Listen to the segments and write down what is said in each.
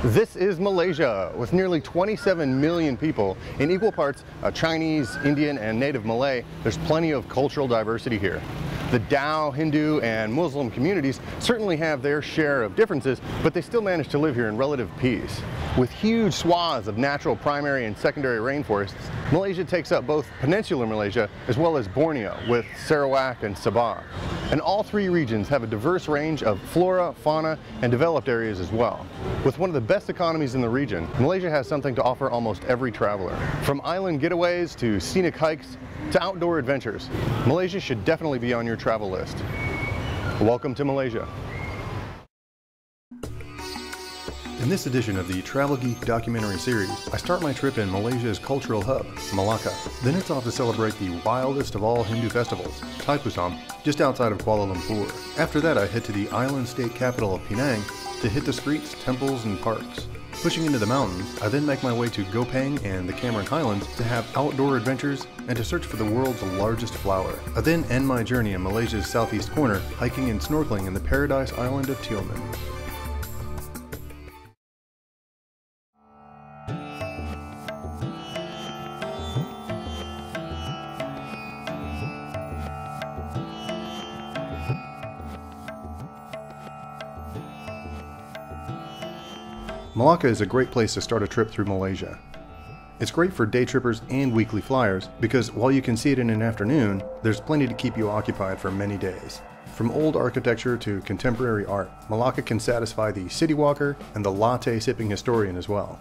This is Malaysia, with nearly 27 million people in equal parts Chinese, Indian, and native Malay. There's plenty of cultural diversity here. The Dao, Hindu, and Muslim communities certainly have their share of differences, but they still manage to live here in relative peace. With huge swaths of natural primary and secondary rainforests, Malaysia takes up both peninsular Malaysia as well as Borneo with Sarawak and Sabah. And all three regions have a diverse range of flora, fauna, and developed areas as well. With one of the best economies in the region, Malaysia has something to offer almost every traveler. From island getaways to scenic hikes to outdoor adventures, Malaysia should definitely be on your travel list. Welcome to Malaysia. In this edition of the Travel Geek documentary series, I start my trip in Malaysia's cultural hub, Malacca. Then it's off to celebrate the wildest of all Hindu festivals, Thaipusam, just outside of Kuala Lumpur. After that, I head to the island state capital of Penang to hit the streets, temples, and parks. Pushing into the mountains, I then make my way to Gopeng and the Cameron Highlands to have outdoor adventures and to search for the world's largest flower. I then end my journey in Malaysia's southeast corner, hiking and snorkeling in the paradise island of Tioman. Malacca is a great place to start a trip through Malaysia. It's great for day trippers and weekly flyers because while you can see it in an afternoon, there's plenty to keep you occupied for many days. From old architecture to contemporary art, Malacca can satisfy the city walker and the latte sipping historian as well.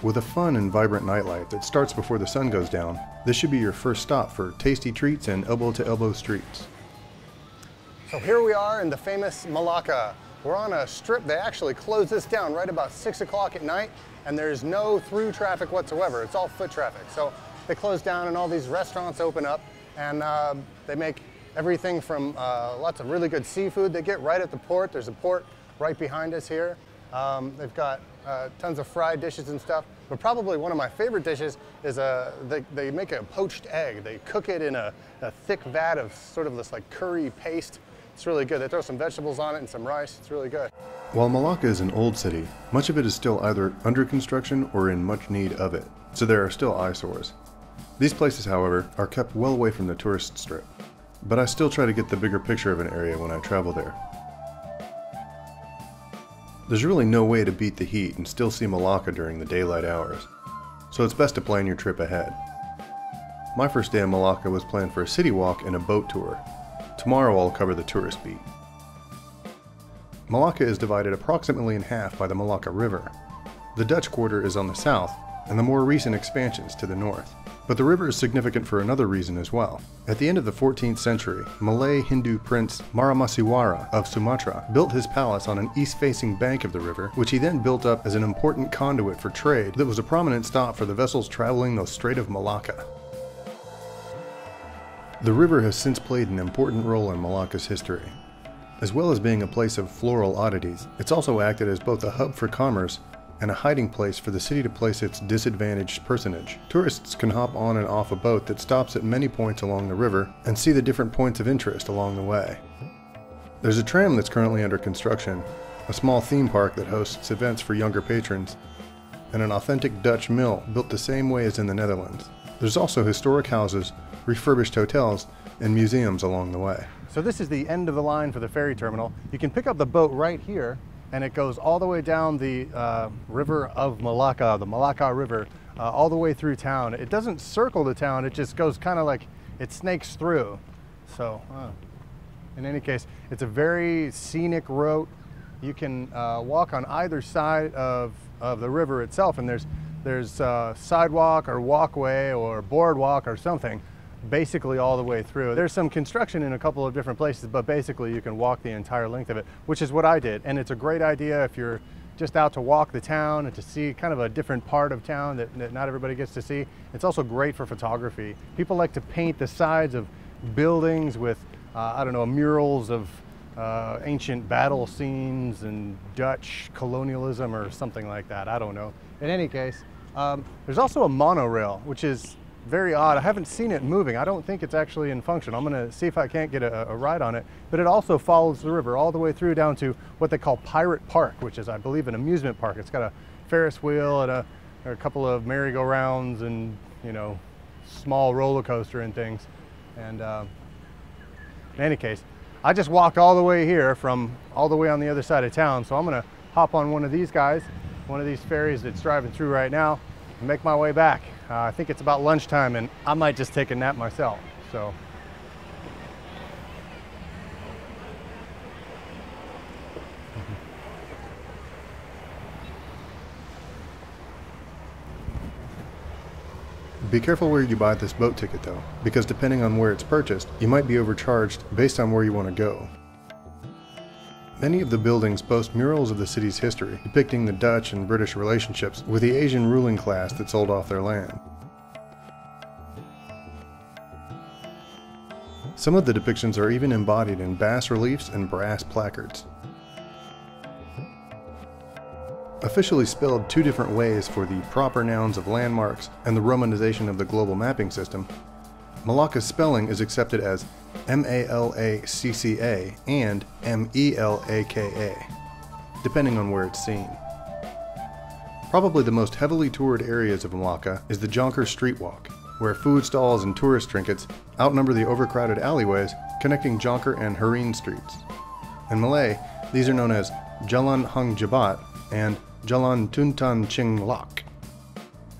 With a fun and vibrant nightlife that starts before the sun goes down, this should be your first stop for tasty treats and elbow-to-elbow streets. So here we are in the famous Malacca. We're on a strip. They actually close this down right about 6 o'clock at night, and there's no through traffic whatsoever. It's all foot traffic. So they close down and all these restaurants open up, and they make everything from lots of really good seafood they get right at the port. There's a port right behind us here. They've got tons of fried dishes and stuff, but probably one of my favorite dishes is they make a poached egg. They cook it in a thick vat of sort of this like curry paste. It's really good. They throw some vegetables on it and some rice. It's really good. While Malacca is an old city, much of it is still either under construction or in much need of it, so there are still eyesores. These places, however, are kept well away from the tourist strip, but I still try to get the bigger picture of an area when I travel there. There's really no way to beat the heat and still see Malacca during the daylight hours, so it's best to plan your trip ahead. My first day in Malacca was planned for a city walk and a boat tour. Tomorrow I'll cover the tourist beat. Malacca is divided approximately in half by the Malacca River. The Dutch quarter is on the south, and the more recent expansions to the north. But the river is significant for another reason as well. At the end of the 14th century, Malay Hindu prince Maramasiwara of Sumatra built his palace on an east-facing bank of the river, which he then built up as an important conduit for trade that was a prominent stop for the vessels traveling the Strait of Malacca. The river has since played an important role in Malacca's history. As well as being a place of floral oddities, it's also acted as both a hub for commerce and a hiding place for the city to place its disadvantaged personage. Tourists can hop on and off a boat that stops at many points along the river and see the different points of interest along the way. There's a tram that's currently under construction, a small theme park that hosts events for younger patrons, and an authentic Dutch mill built the same way as in the Netherlands. There's also historic houses, refurbished hotels, and museums along the way. So this is the end of the line for the ferry terminal. You can pick up the boat right here, and it goes all the way down the river of Malacca, the Malacca River, all the way through town. It doesn't circle the town, it just goes kind of like it snakes through. So in any case, it's a very scenic route. You can walk on either side of the river itself, and there's sidewalk or walkway or boardwalk or something basically all the way through. There's some construction in a couple of different places, but basically you can walk the entire length of it, which is what I did. And it's a great idea if you're just out to walk the town and to see kind of a different part of town that not everybody gets to see. It's also great for photography. People like to paint the sides of buildings with, I don't know, murals of ancient battle scenes and Dutch colonialism or something like that. I don't know. In any case, there's also a monorail, which is very odd. I haven't seen it moving. I don't think it's actually in function. I'm gonna see if I can't get a ride on it. But it also follows the river all the way through down to what they call Pirate Park, which is, I believe, an amusement park. It's got a Ferris wheel and a couple of merry-go-rounds and, you know, small roller coaster and things. And in any case, I just walked all the way here from all the way on the other side of town. So I'm gonna hop on one of these guys, one of these ferries that's driving through right now, and make my way back. I think it's about lunchtime and I might just take a nap myself. So be careful where you buy this boat ticket though, because depending on where it's purchased, you might be overcharged based on where you want to go. Many of the buildings boast murals of the city's history, depicting the Dutch and British relationships with the Asian ruling class that sold off their land. Some of the depictions are even embodied in bas reliefs and brass placards. Officially spelled two different ways for the proper nouns of landmarks and the romanization of the global mapping system, Malacca's spelling is accepted as M-A-L-A-C-C-A and M-E-L-A-K-A, depending on where it's seen. Probably the most heavily toured areas of Malacca is the Jonker Street Walk, where food stalls and tourist trinkets outnumber the overcrowded alleyways connecting Jonker and Hareen streets. In Malay, these are known as Jalan Hang Jebat and Jalan Tuntan Ching Lak.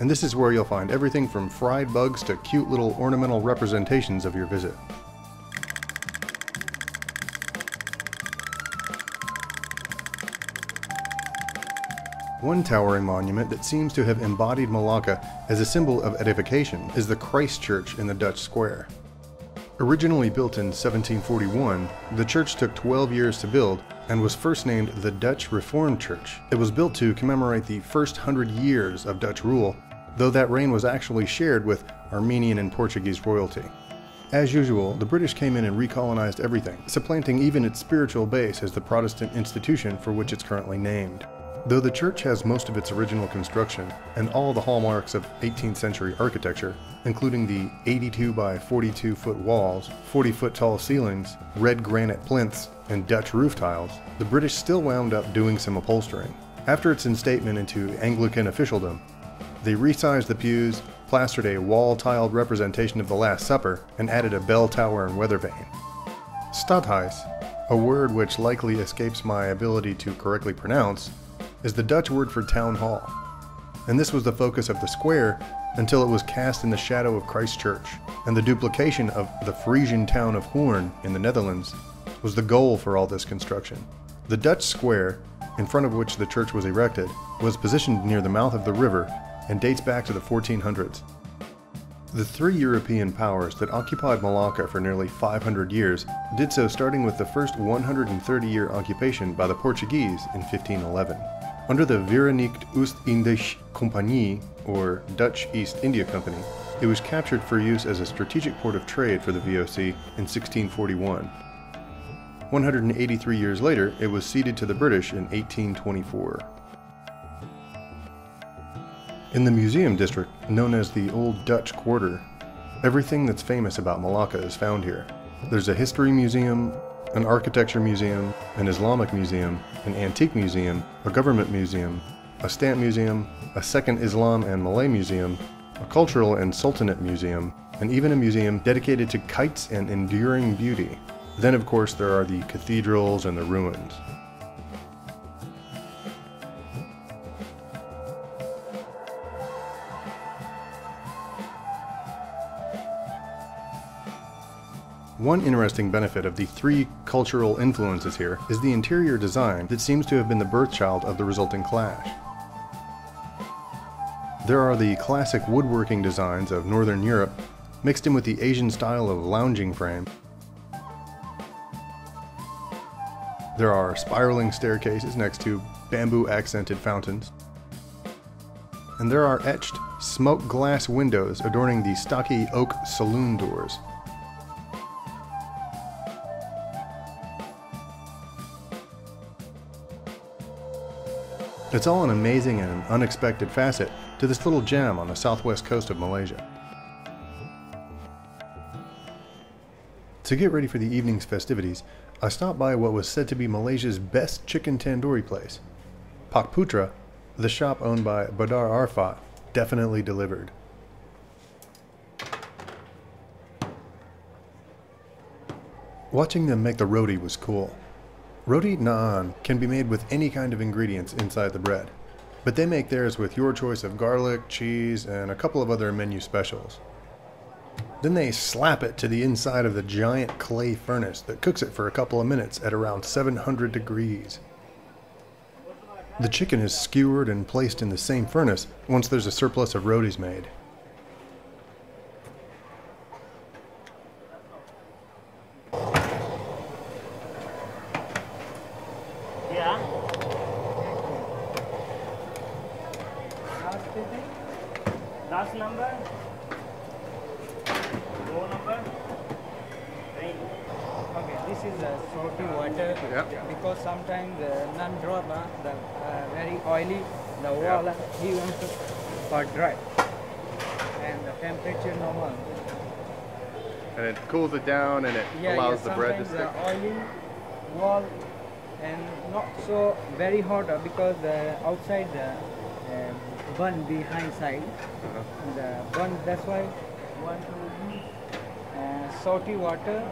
And this is where you'll find everything from fried bugs to cute little ornamental representations of your visit. One towering monument that seems to have embodied Malacca as a symbol of edification is the Christ Church in the Dutch Square. Originally built in 1741, the church took 12 years to build and was first named the Dutch Reformed Church. It was built to commemorate the first 100 years of Dutch rule, though that reign was actually shared with Armenian and Portuguese royalty. As usual, the British came in and recolonized everything, supplanting even its spiritual base as the Protestant institution for which it's currently named. Though the church has most of its original construction and all the hallmarks of 18th century architecture, including the 82 by 42 foot walls, 40 foot tall ceilings, red granite plinths, and Dutch roof tiles, the British still wound up doing some upholstering. After its instatement into Anglican officialdom, they resized the pews, plastered a wall-tiled representation of the Last Supper, and added a bell tower and weather vane. Stadhuis, a word which likely escapes my ability to correctly pronounce, is the Dutch word for town hall, and this was the focus of the square until it was cast in the shadow of Christ Church, and the duplication of the Frisian town of Hoorn in the Netherlands was the goal for all this construction. The Dutch square, in front of which the church was erected, was positioned near the mouth of the river and dates back to the 1400s. The three European powers that occupied Malacca for nearly 500 years did so starting with the first 130-year occupation by the Portuguese in 1511. Under the Verenigd Oost-Indische Compagnie, or Dutch East India Company, it was captured for use as a strategic port of trade for the VOC in 1641. 183 years later, it was ceded to the British in 1824. In the museum district, known as the Old Dutch Quarter, everything that's famous about Malacca is found here. There's a history museum, an architecture museum, an Islamic museum, an antique museum, a government museum, a stamp museum, a second Islam and Malay museum, a cultural and sultanate museum, and even a museum dedicated to kites and enduring beauty. Then of course there are the cathedrals and the ruins. One interesting benefit of the three cultural influences here is the interior design that seems to have been the birthchild of the resulting clash. There are the classic woodworking designs of Northern Europe mixed in with the Asian style of lounging frame. There are spiraling staircases next to bamboo accented fountains. And there are etched smoked glass windows adorning the stocky oak saloon doors. It's all an amazing and unexpected facet to this little gem on the southwest coast of Malaysia. To get ready for the evening's festivities, I stopped by what was said to be Malaysia's best chicken tandoori place. Pak Putra, the shop owned by Badar Arfa, definitely delivered. Watching them make the roti was cool. Roti naan can be made with any kind of ingredients inside the bread, but they make theirs with your choice of garlic, cheese, and a couple of other menu specials. Then they slap it to the inside of the giant clay furnace that cooks it for a couple of minutes at around 700 degrees. The chicken is skewered and placed in the same furnace once there's a surplus of rotis made. Last number, row number. Okay, this is salty water. Yep. Because sometimes the non-drop, the very oily, the wall, he wants to for dry, and the temperature normal. And it cools it down and it allows the bread to stick. The oily wall and not so very hot because the outside the bun behind side. The bun, that's why want to use salty water.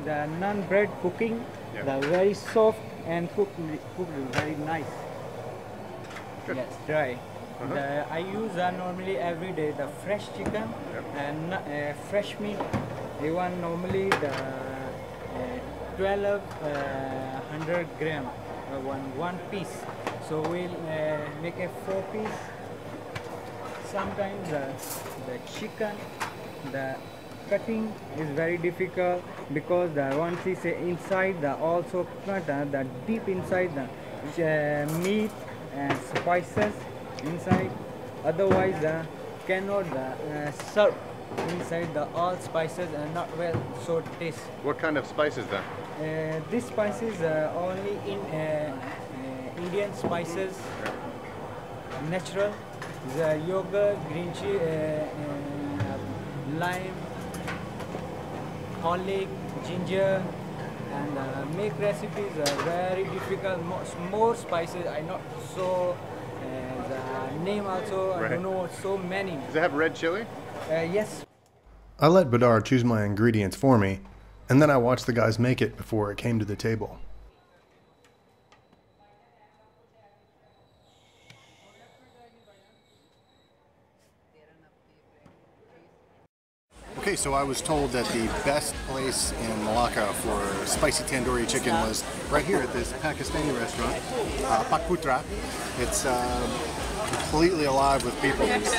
The naan bread cooking, the very soft and cooked very nice. Good. Yes, dry. I use normally every day the fresh chicken and fresh meat. They want normally the 1200 gram, one piece. So we'll make a 4 piece. Sometimes the chicken, the cutting is very difficult because the once is inside the also cut the deep inside the meat and spices inside. Otherwise cannot serve inside the all spices and not well so taste. What kind of spices then? These spices only in Indian spices, natural. The yogurt, green chili, lime, garlic, ginger, and make recipes are very difficult. More spices. I not so the name also. I don't know so many. Does it have red chili? Yes. I let Badar choose my ingredients for me, and then I watched the guys make it before it came to the table. Okay, so I was told that the best place in Malacca for spicy tandoori chicken was right here at this Pakistani restaurant, Pak Putra. It's completely alive with people. There's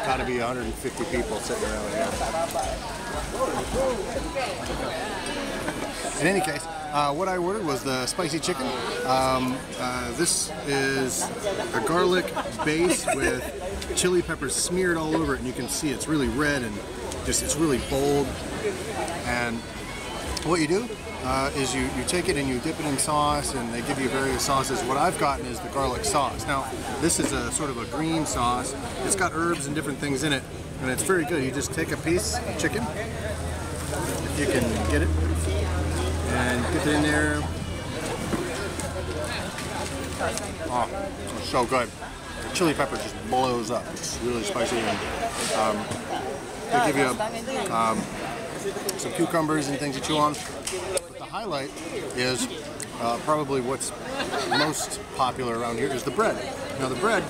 got to be 150 people sitting around here. In any case, what I ordered was the spicy chicken. This is a garlic base with chili peppers smeared all over it, and you can see it's really red and it's really bold. And what you do is you take it and you dip it in sauce, and they give you various sauces. What I've gotten is the garlic sauce. Now, this is a sort of a green sauce. It's got herbs and different things in it, and it's very good. You just take a piece of chicken, if you can get it, and dip it in there. Oh, it's so good. The chili pepper just blows up. It's really spicy, and they give you some cucumbers and things to chew on. But the highlight is probably what's most popular around here is the bread. Now the bread,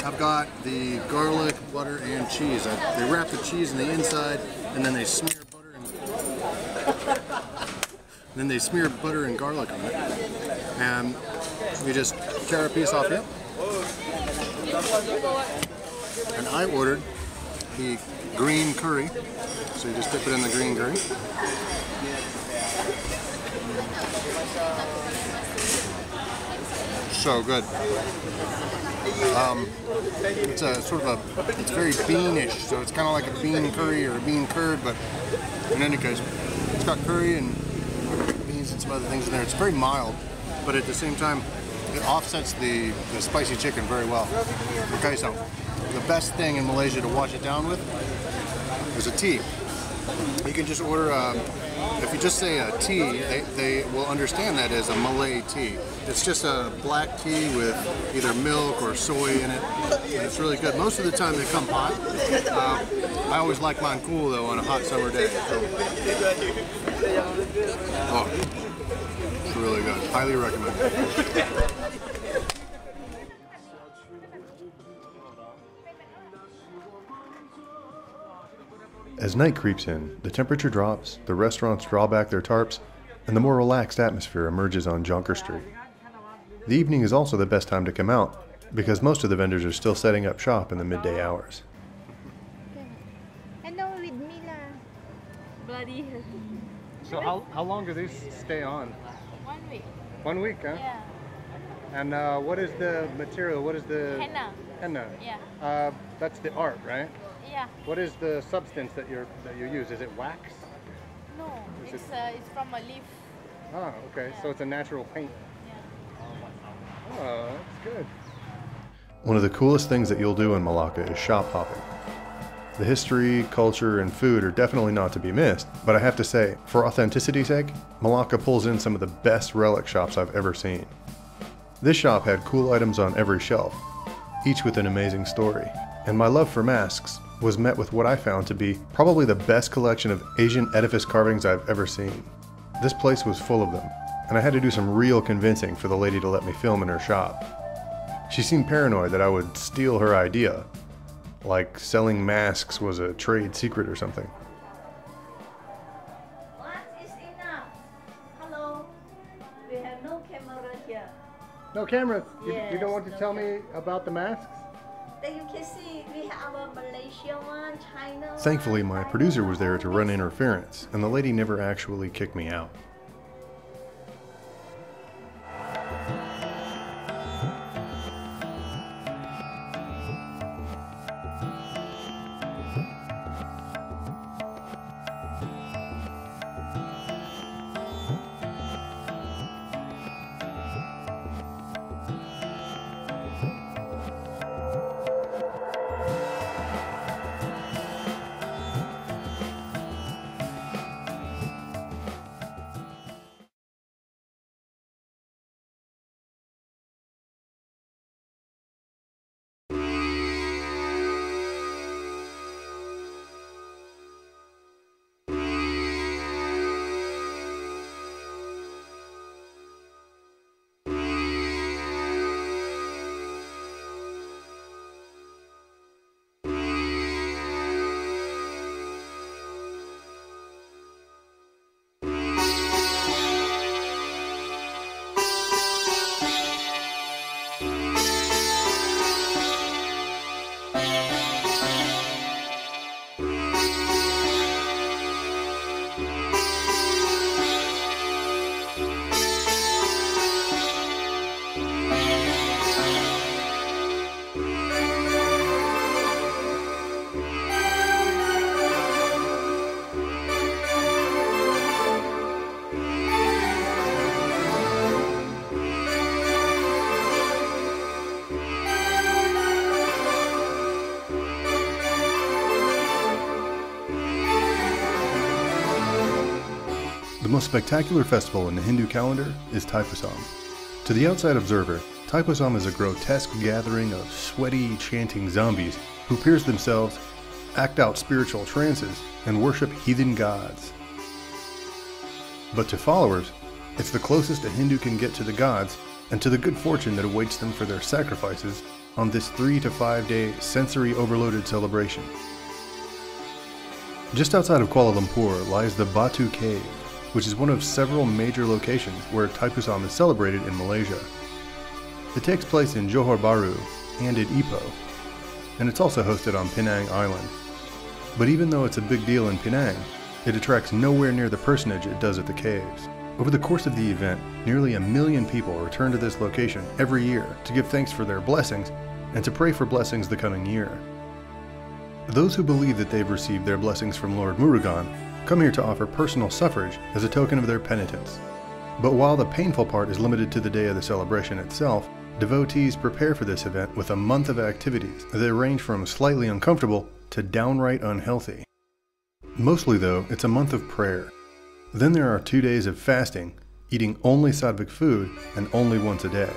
I've got the garlic, butter, and cheese. They wrap the cheese in the inside, and then they smear butter and garlic on it. And you just tear a piece off here. And I ordered the green curry, so you just dip it in the green curry. So good. It's a sort of it's very beanish, so it's kind of like a bean curry or a bean curd, but in any case, it's got curry and beans and some other things in there. It's very mild, but at the same time, it offsets the spicy chicken very well. Okay, so the best thing in Malaysia to wash it down with is a tea. You can just order, if you just say a tea, they will understand that as a Malay tea. It's just a black tea with either milk or soy in it, and it's really good. Most of the time they come hot. I always like mine cool though on a hot summer day. Oh, it's really good. Highly recommend it. As night creeps in, the temperature drops, the restaurants draw back their tarps, and the more relaxed atmosphere emerges on Jonker Street. The evening is also the best time to come out, because most of the vendors are still setting up shop in the midday hours. Hello with Mila. Bloody. So how long do these stay on? 1 week. 1 week, huh? Yeah. And what is the material? What is the... Henna. Henna. Yeah. That's the art, right? Yeah. What is the substance that you use? Is it wax? No, it's from a leaf. Oh, okay. Yeah. So it's a natural paint. Yeah. Oh, that's good. One of the coolest things that you'll do in Malacca is shop hopping. The history, culture, and food are definitely not to be missed, but I have to say, for authenticity's sake, Malacca pulls in some of the best relic shops I've ever seen. This shop had cool items on every shelf, each with an amazing story, and my love for masks was met with what I found to be probably the best collection of Asian edifice carvings I've ever seen. This place was full of them, and I had to do some real convincing for the lady to let me film in her shop. She seemed paranoid that I would steal her idea, like selling masks was a trade secret or something. What is enough? Hello? We have no camera here. No cameras? Yes, you don't want to no tell me about the masks? Then you can see we have our Malaysia one, China one. Thankfully, my producer was there to run interference, and the lady never actually kicked me out. The most spectacular festival in the Hindu calendar is Thaipusam. To the outside observer, Thaipusam is a grotesque gathering of sweaty, chanting zombies who pierce themselves, act out spiritual trances, and worship heathen gods. But to followers, it's the closest a Hindu can get to the gods and to the good fortune that awaits them for their sacrifices on this 3 to 5 day sensory overloaded celebration. Just outside of Kuala Lumpur lies the Batu Cave, which is one of several major locations where Thaipusam is celebrated in Malaysia. It takes place in Johor Bahru and in Ipoh, and it's also hosted on Penang Island. But even though it's a big deal in Penang, it attracts nowhere near the personage it does at the caves. Over the course of the event, nearly 1 million people return to this location every year to give thanks for their blessings and to pray for blessings the coming year. Those who believe that they've received their blessings from Lord Murugan come here to offer personal suffrage as a token of their penitence. But while the painful part is limited to the day of the celebration itself, devotees prepare for this event with a month of activities that range from slightly uncomfortable to downright unhealthy. Mostly though, it's a month of prayer. Then there are 2 days of fasting, eating only sattvic food and only once a day.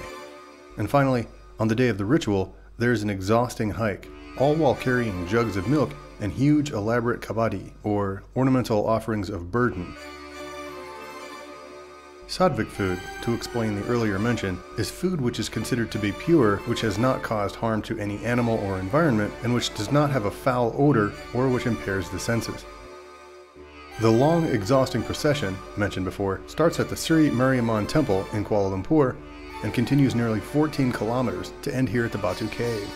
And finally, on the day of the ritual, there's an exhausting hike, all while carrying jugs of milk and huge elaborate kabadi, or ornamental offerings of burden. Sattvic food, to explain the earlier mention, is food which is considered to be pure, which has not caused harm to any animal or environment, and which does not have a foul odor or which impairs the senses. The long, exhausting procession, mentioned before, starts at the Sri Mariamman Temple in Kuala Lumpur and continues nearly 14 kilometers to end here at the Batu Cave.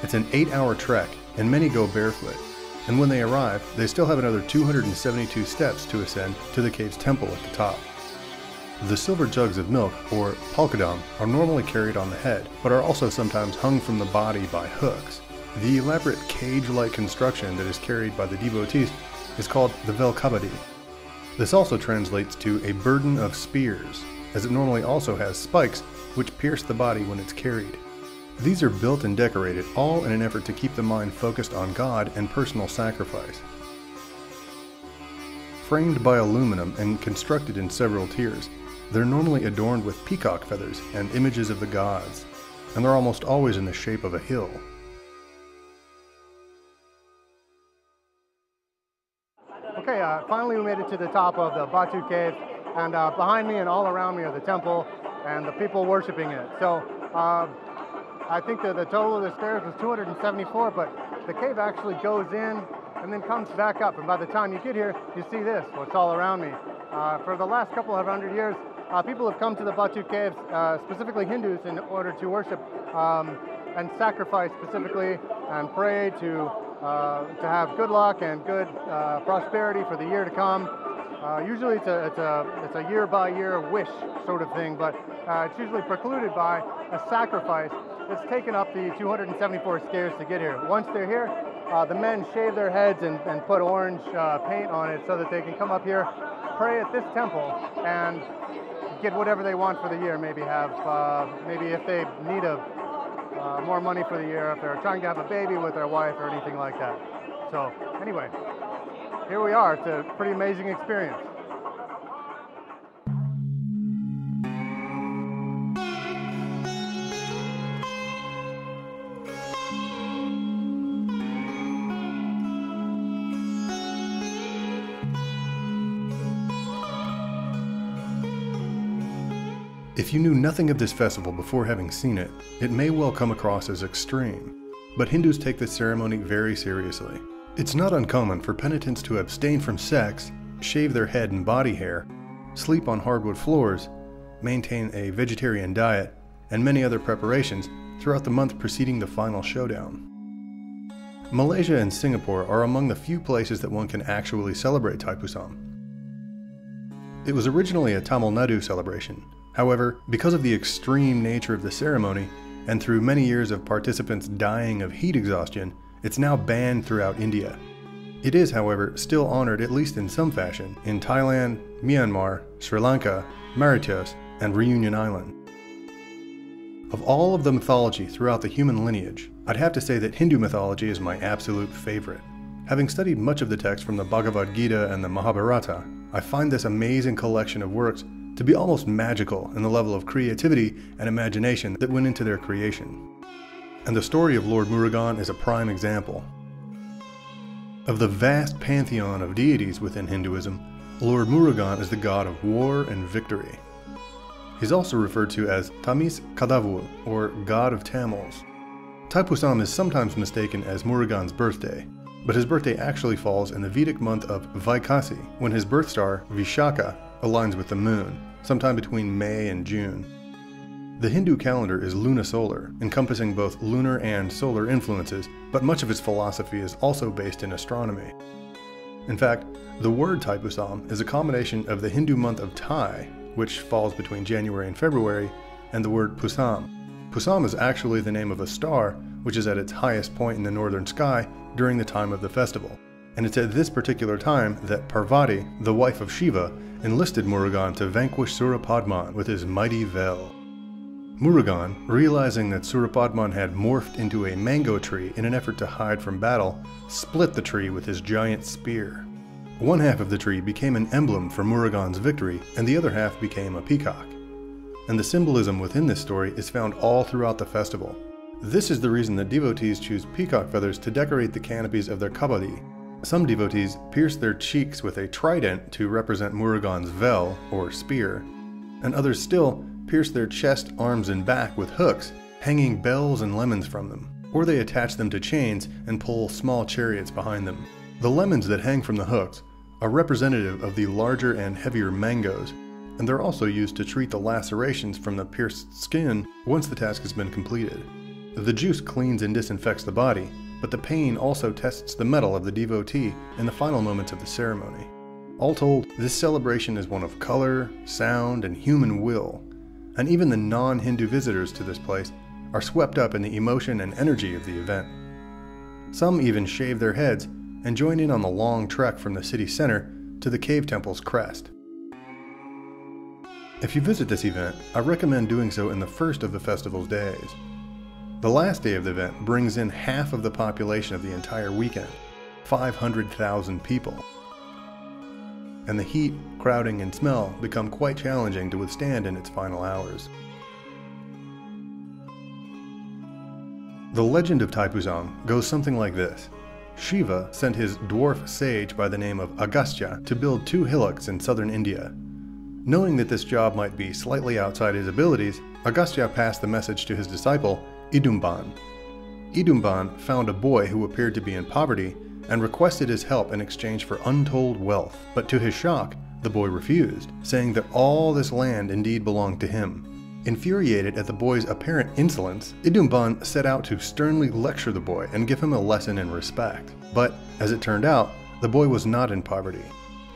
It's an 8-hour trek, and many go barefoot. And when they arrive, they still have another 272 steps to ascend to the cave's temple at the top. The silver jugs of milk, or palkadam, are normally carried on the head, but are also sometimes hung from the body by hooks. The elaborate cage-like construction that is carried by the devotees is called the velkabadi. This also translates to a burden of spears, as it normally also has spikes which pierce the body when it's carried. These are built and decorated all in an effort to keep the mind focused on God and personal sacrifice. Framed by aluminum and constructed in several tiers, they're normally adorned with peacock feathers and images of the gods, and they're almost always in the shape of a hill. Okay, finally we made it to the top of the Batu Cave, and behind me and all around me are the temple and the people worshiping it. So I think that the total of the stairs was 274, but the cave actually goes in and then comes back up, and by the time you get here, you see this, what's all around me. For the last couple of hundred years, people have come to the Batu Caves, specifically Hindus, in order to worship and sacrifice specifically and pray to have good luck and good prosperity for the year to come. Usually it's a year-by-year wish sort of thing, but it's usually precluded by a sacrifice that's taken up the 274 stairs to get here. Once they're here, the men shave their heads and put orange paint on it so that they can come up here, pray at this temple, and get whatever they want for the year. Maybe if they need more money for the year, if they're trying to have a baby with their wife or anything like that. So anyway, here we are. It's a pretty amazing experience. If you knew nothing of this festival before having seen it, it may well come across as extreme. But Hindus take this ceremony very seriously. It's not uncommon for penitents to abstain from sex, shave their head and body hair, sleep on hardwood floors, maintain a vegetarian diet, and many other preparations throughout the month preceding the final showdown. Malaysia and Singapore are among the few places that one can actually celebrate Thaipusam. It was originally a Tamil Nadu celebration. However, because of the extreme nature of the ceremony, and through many years of participants dying of heat exhaustion, it's now banned throughout India. It is, however, still honored at least in some fashion in Thailand, Myanmar, Sri Lanka, Mauritius, and Reunion Island. Of all of the mythology throughout the human lineage, I'd have to say that Hindu mythology is my absolute favorite. Having studied much of the text from the Bhagavad Gita and the Mahabharata, I find this amazing collection of works to be almost magical in the level of creativity and imagination that went into their creation. And the story of Lord Murugan is a prime example. Of the vast pantheon of deities within Hinduism, Lord Murugan is the god of war and victory. He's also referred to as Tamis Kadavul, or God of Tamils. Thaipusam is sometimes mistaken as Murugan's birthday, but his birthday actually falls in the Vedic month of Vaikasi, when his birth star, Vishaka, aligns with the moon, sometime between May and June. The Hindu calendar is lunisolar, encompassing both lunar and solar influences, but much of its philosophy is also based in astronomy. In fact, the word Thaipusam is a combination of the Hindu month of Thai, which falls between January and February, and the word Pusam. Pusam is actually the name of a star, which is at its highest point in the northern sky during the time of the festival. And it's at this particular time that Parvati, the wife of Shiva, enlisted Murugan to vanquish Surapadman with his mighty vel. Murugan, realizing that Surapadman had morphed into a mango tree in an effort to hide from battle, split the tree with his giant spear. One half of the tree became an emblem for Murugan's victory, and the other half became a peacock. And the symbolism within this story is found all throughout the festival. This is the reason that devotees choose peacock feathers to decorate the canopies of their kabadi. Some devotees pierce their cheeks with a trident to represent Murugan's vel, or spear, and others still pierce their chest, arms, and back with hooks, hanging bells and lemons from them, or they attach them to chains and pull small chariots behind them. The lemons that hang from the hooks are representative of the larger and heavier mangoes, and they're also used to treat the lacerations from the pierced skin once the task has been completed. The juice cleans and disinfects the body, but the pain also tests the mettle of the devotee in the final moments of the ceremony. All told, this celebration is one of color, sound, and human will, and even the non-Hindu visitors to this place are swept up in the emotion and energy of the event. Some even shave their heads and join in on the long trek from the city center to the cave temple's crest. If you visit this event, I recommend doing so in the first of the festival's days. The last day of the event brings in half of the population of the entire weekend, 500,000 people. And the heat, crowding, and smell become quite challenging to withstand in its final hours. The legend of Thaipusam goes something like this. Shiva sent his dwarf sage by the name of Agastya to build 2 hillocks in southern India. Knowing that this job might be slightly outside his abilities, Agastya passed the message to his disciple, Idumban. Idumban found a boy who appeared to be in poverty and requested his help in exchange for untold wealth, but to his shock, the boy refused, saying that all this land indeed belonged to him. Infuriated at the boy's apparent insolence, Idumban set out to sternly lecture the boy and give him a lesson in respect. But, as it turned out, the boy was not in poverty.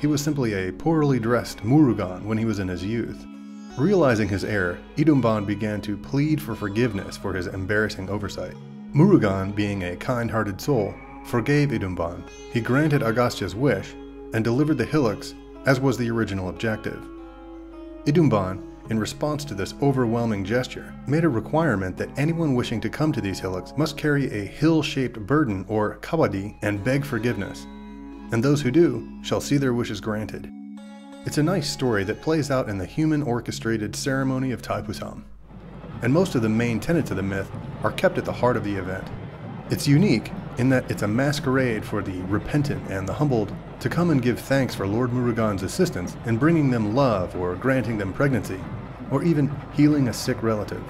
He was simply a poorly dressed Murugan when he was in his youth. Realizing his error, Idumban began to plead for forgiveness for his embarrassing oversight. Murugan, being a kind-hearted soul, forgave Idumban. He granted Agastya's wish and delivered the hillocks as was the original objective. Idumban, in response to this overwhelming gesture, made a requirement that anyone wishing to come to these hillocks must carry a hill-shaped burden or kabadi and beg forgiveness, and those who do shall see their wishes granted. It's a nice story that plays out in the human-orchestrated ceremony of Thaipusam, and most of the main tenets of the myth are kept at the heart of the event. It's unique in that it's a masquerade for the repentant and the humbled to come and give thanks for Lord Murugan's assistance in bringing them love or granting them pregnancy, or even healing a sick relative.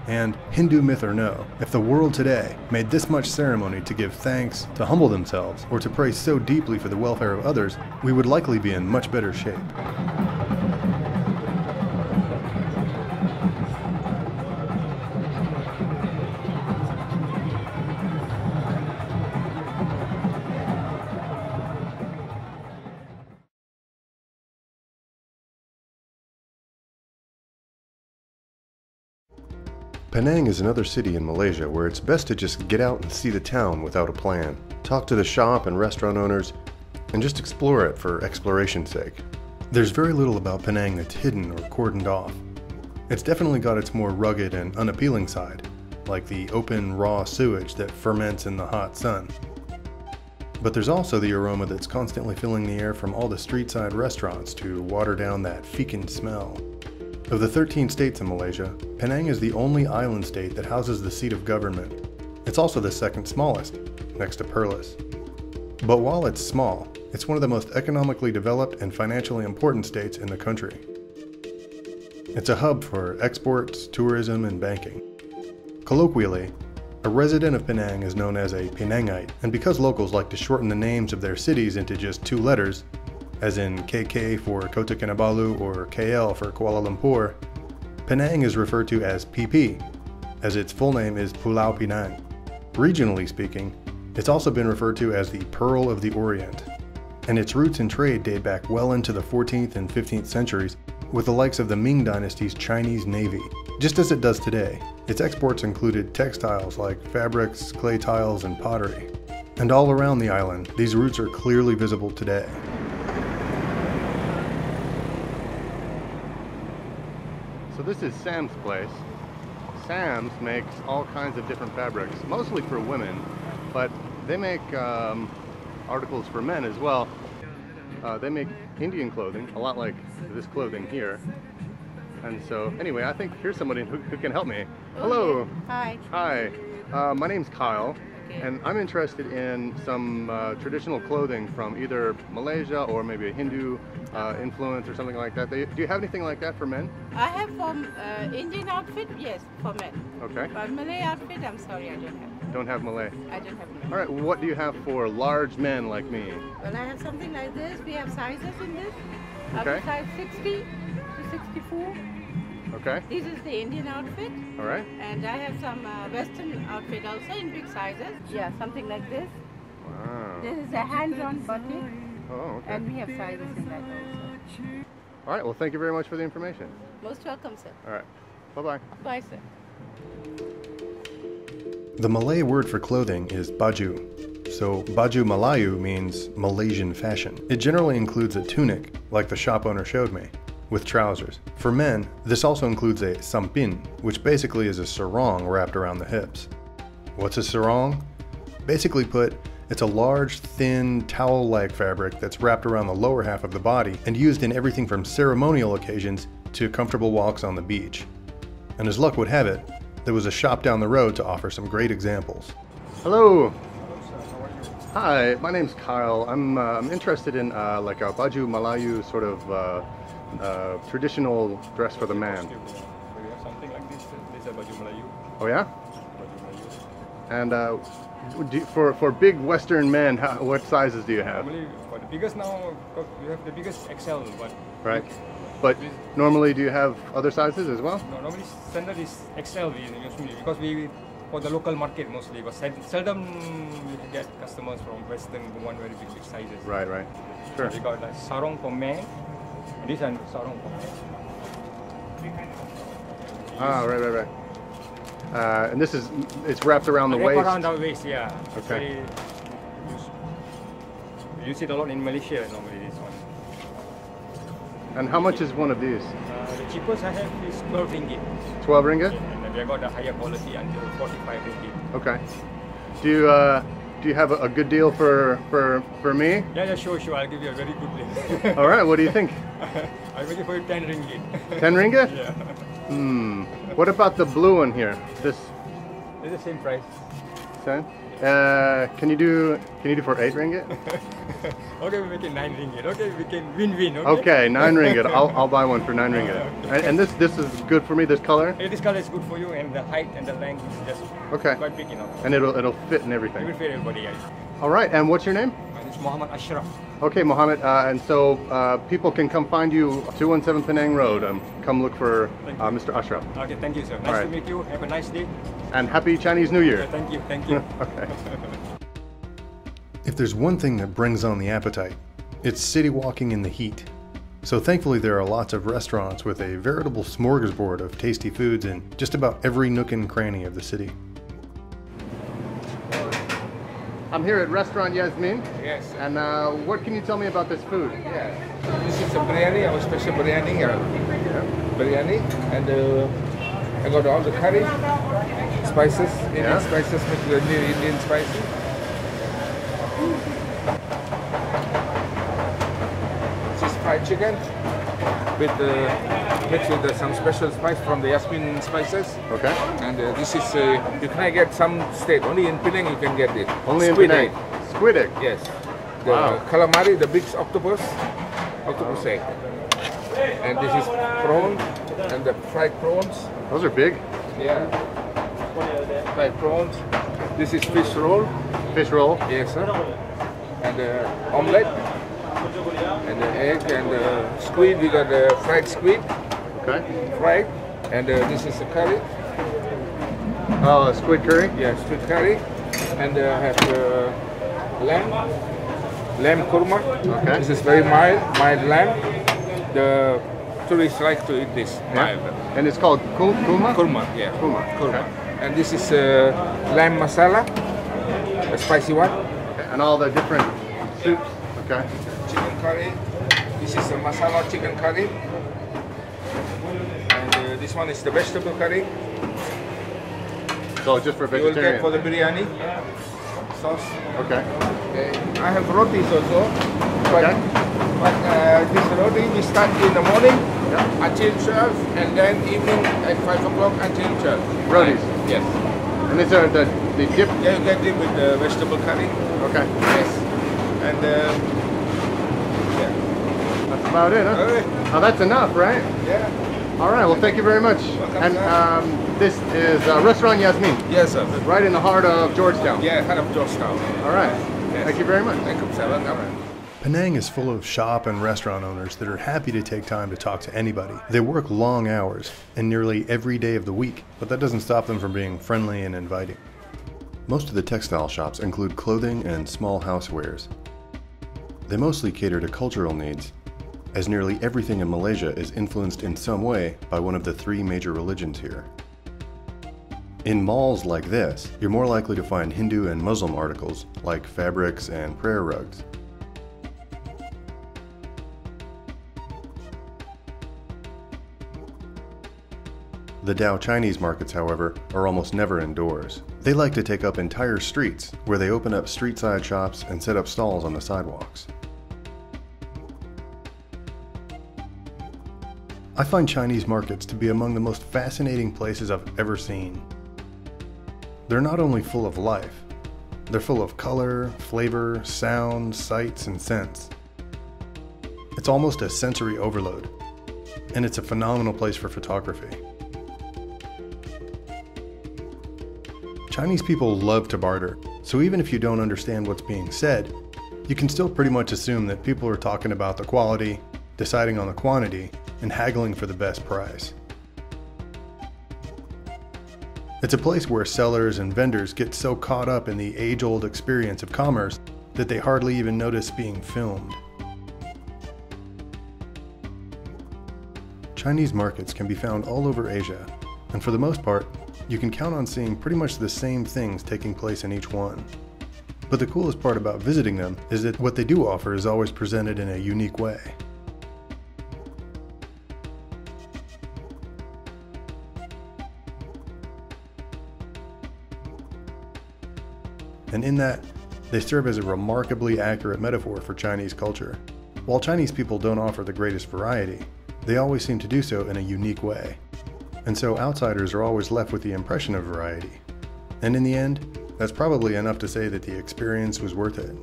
And, Hindu myth or no, if the world today made this much ceremony to give thanks, to humble themselves, or to pray so deeply for the welfare of others, we would likely be in much better shape. Penang is another city in Malaysia where it's best to just get out and see the town without a plan. Talk to the shop and restaurant owners, and just explore it for exploration's sake. There's very little about Penang that's hidden or cordoned off. It's definitely got its more rugged and unappealing side, like the open, raw sewage that ferments in the hot sun. But there's also the aroma that's constantly filling the air from all the street-side restaurants to water down that fecund smell. Of the 13 states in Malaysia, Penang is the only island state that houses the seat of government. It's also the second smallest, next to Perlis. But while it's small, it's one of the most economically developed and financially important states in the country. It's a hub for exports, tourism, and banking. Colloquially, a resident of Penang is known as a Penangite, and because locals like to shorten the names of their cities into just 2 letters, as in KK for Kota Kinabalu or KL for Kuala Lumpur, Penang is referred to as PP, as its full name is Pulau Pinang. Regionally speaking, it's also been referred to as the Pearl of the Orient, and its roots in trade date back well into the 14th and 15th centuries with the likes of the Ming Dynasty's Chinese Navy. Just as it does today, its exports included textiles like fabrics, clay tiles, and pottery. And all around the island, these roots are clearly visible today. So this is Sam's place. Sam's makes all kinds of different fabrics, mostly for women, but they make articles for men as well. They make Indian clothing, a lot like this clothing here. And so, anyway, I think here's somebody who can help me. Hello. Hi. Hi. My name's Cyle, and I'm interested in some traditional clothing from either Malaysia or maybe a Hindu influence or something like that. Do you have anything like that for men? I have from Indian outfit, yes, for men. Okay. But Malay outfit, I'm sorry, I don't have. Don't have Malay. I don't have Malay. All right. What do you have for large men like me? Well, I have something like this. We have sizes in this. Okay. Up to size 60 to 64. Okay. This is the Indian outfit. All right. And I have some Western outfit also in big sizes. Yeah, something like this. Wow. This is a hand-drawn body. Oh, okay. And we have sizes in that also. All right. Well, thank you very much for the information. Most welcome, sir. All right. Bye-bye. Bye, sir. The Malay word for clothing is baju. So baju Melayu means Malaysian fashion. It generally includes a tunic, like the shop owner showed me, with trousers. For men, this also includes a sampin, which basically is a sarong wrapped around the hips. What's a sarong? Basically put, it's a large, thin, towel-like fabric that's wrapped around the lower half of the body and used in everything from ceremonial occasions to comfortable walks on the beach. And as luck would have it, there was a shop down the road to offer some great examples. Hello. Hi, my name's Cyle. I'm interested in like a baju Melayu sort of traditional dress for the man. We have something like this. This is a baju Melayu. Oh yeah? Baju Melayu. And for big Western men, what sizes do you have? Normally, for the biggest now, we have the biggest XL, but Right. But normally, do you have other sizes as well? no, normally standard is XL we usually because we for the local market mostly, but seldom we get customers from Western who want very big sizes. Right, right. Sure. We got like sarong for men. This and sarong for men. Ah, right. And this is, it's wrapped around the waist? Around the waist, yeah. Okay. We use it a lot in Malaysia normally, this one. And how much is one of these? The cheapest I have is 12 ringgit. 12 ringgit? And then we got the higher quality until 45 ringgit. Okay. Do you have a good deal for me? Yeah, sure. I'll give you a very good deal. All right, what do you think? I'll make it for you 10 ringgit. 10 ringgit? Yeah. What about the blue one here? This It's the same price. same? Can you do for 8 ringgit? Okay, we make it 9 ringgit. Okay, we can win-win. Okay, 9 ringgit. I'll buy one for 9 ringgit. And this is good for me, this color? Yeah, this color is good for you, and the height and the length is just quite big enough. And it'll fit and It everything. will fit everybody, yeah. All right, and what's your name? My name is Muhammad Ashraf. Okay, Mohammed, and so people can come find you 217 Penang Road. Come look for Mr. Ashraf. Okay, thank you, sir. Nice All right. to meet you. Have a nice day. And happy Chinese New Year. Thank you, thank you. Okay. If there's one thing that brings on the appetite, it's city walking in the heat. So thankfully there are lots of restaurants with a veritable smorgasbord of tasty foods in just about every nook and cranny of the city. I'm here at Restaurant Yasmin. Yes. And what can you tell me about this food? Yeah. This is a biryani, our special biryani here. Biryani, and I got all the curry, spices, Indian spices with the new Indian spices. This is fried chicken with mixed with some special spice from the Yasmin spices. Okay. And this is you can get some state only in Penang you can get it. Only Squid in Penang. egg. Squid egg. Yes. The Wow. calamari, the big octopus egg. And this is prawn and the fried prawns. Those are big. Yeah. Fried prawns. This is fish roll. Fish roll. Yes, sir. And omelette. And the egg and squid. We got the fried squid. Okay. Fried. And this is the curry. Oh, squid curry? Yeah, squid curry. And I have lamb kurma. Okay. This is very mild lamb. The tourists like to eat this mild. And it's called kurma? Kurma, yeah. Kurma. Kurma. Okay. And this is lamb masala, a spicy one. And all the different soups. Okay. Chicken curry. This is a masala chicken curry. And this one is the vegetable curry. So just for You will vegetarian. get for the biryani sauce. Okay. I have rotis also. But Okay. But this roti we start in the morning until 12, and then evening at 5 o'clock until 12. Rotis? Yes. And these are the dip? Yeah, you get it with the vegetable curry. Okay. Yes. And yeah. That's about it, huh? Okay. Oh, that's enough, right? Yeah. All right, well, thank you very much. Welcome, And this is Restaurant Yasmin. Yes, sir. Right in the heart of Georgetown. Yeah, heart of Georgetown. All right. Yes. Thank you very much. Thank you, sir. Welcome. Penang is full of shop and restaurant owners that are happy to take time to talk to anybody. They work long hours and nearly every day of the week, but that doesn't stop them from being friendly and inviting. Most of the textile shops include clothing and small housewares. They mostly cater to cultural needs, as nearly everything in Malaysia is influenced in some way by one of the 3 major religions here. In malls like this, you're more likely to find Hindu and Muslim articles like fabrics and prayer rugs. The Dao Chinese markets, however, are almost never indoors. They like to take up entire streets, where they open up street-side shops and set up stalls on the sidewalks. I find Chinese markets to be among the most fascinating places I've ever seen. They're not only full of life, they're full of color, flavor, sound, sights, and scents. It's almost a sensory overload, and it's a phenomenal place for photography. Chinese people love to barter, so even if you don't understand what's being said, you can still pretty much assume that people are talking about the quality, deciding on the quantity, and haggling for the best price. It's a place where sellers and vendors get so caught up in the age-old experience of commerce that they hardly even notice being filmed. Chinese markets can be found all over Asia, and for the most part, you can count on seeing pretty much the same things taking place in each one. But the coolest part about visiting them is that what they do offer is always presented in a unique way. And in that, they serve as a remarkably accurate metaphor for Chinese culture. While Chinese people don't offer the greatest variety, they always seem to do so in a unique way. And so outsiders are always left with the impression of variety. And in the end, that's probably enough to say that the experience was worth it.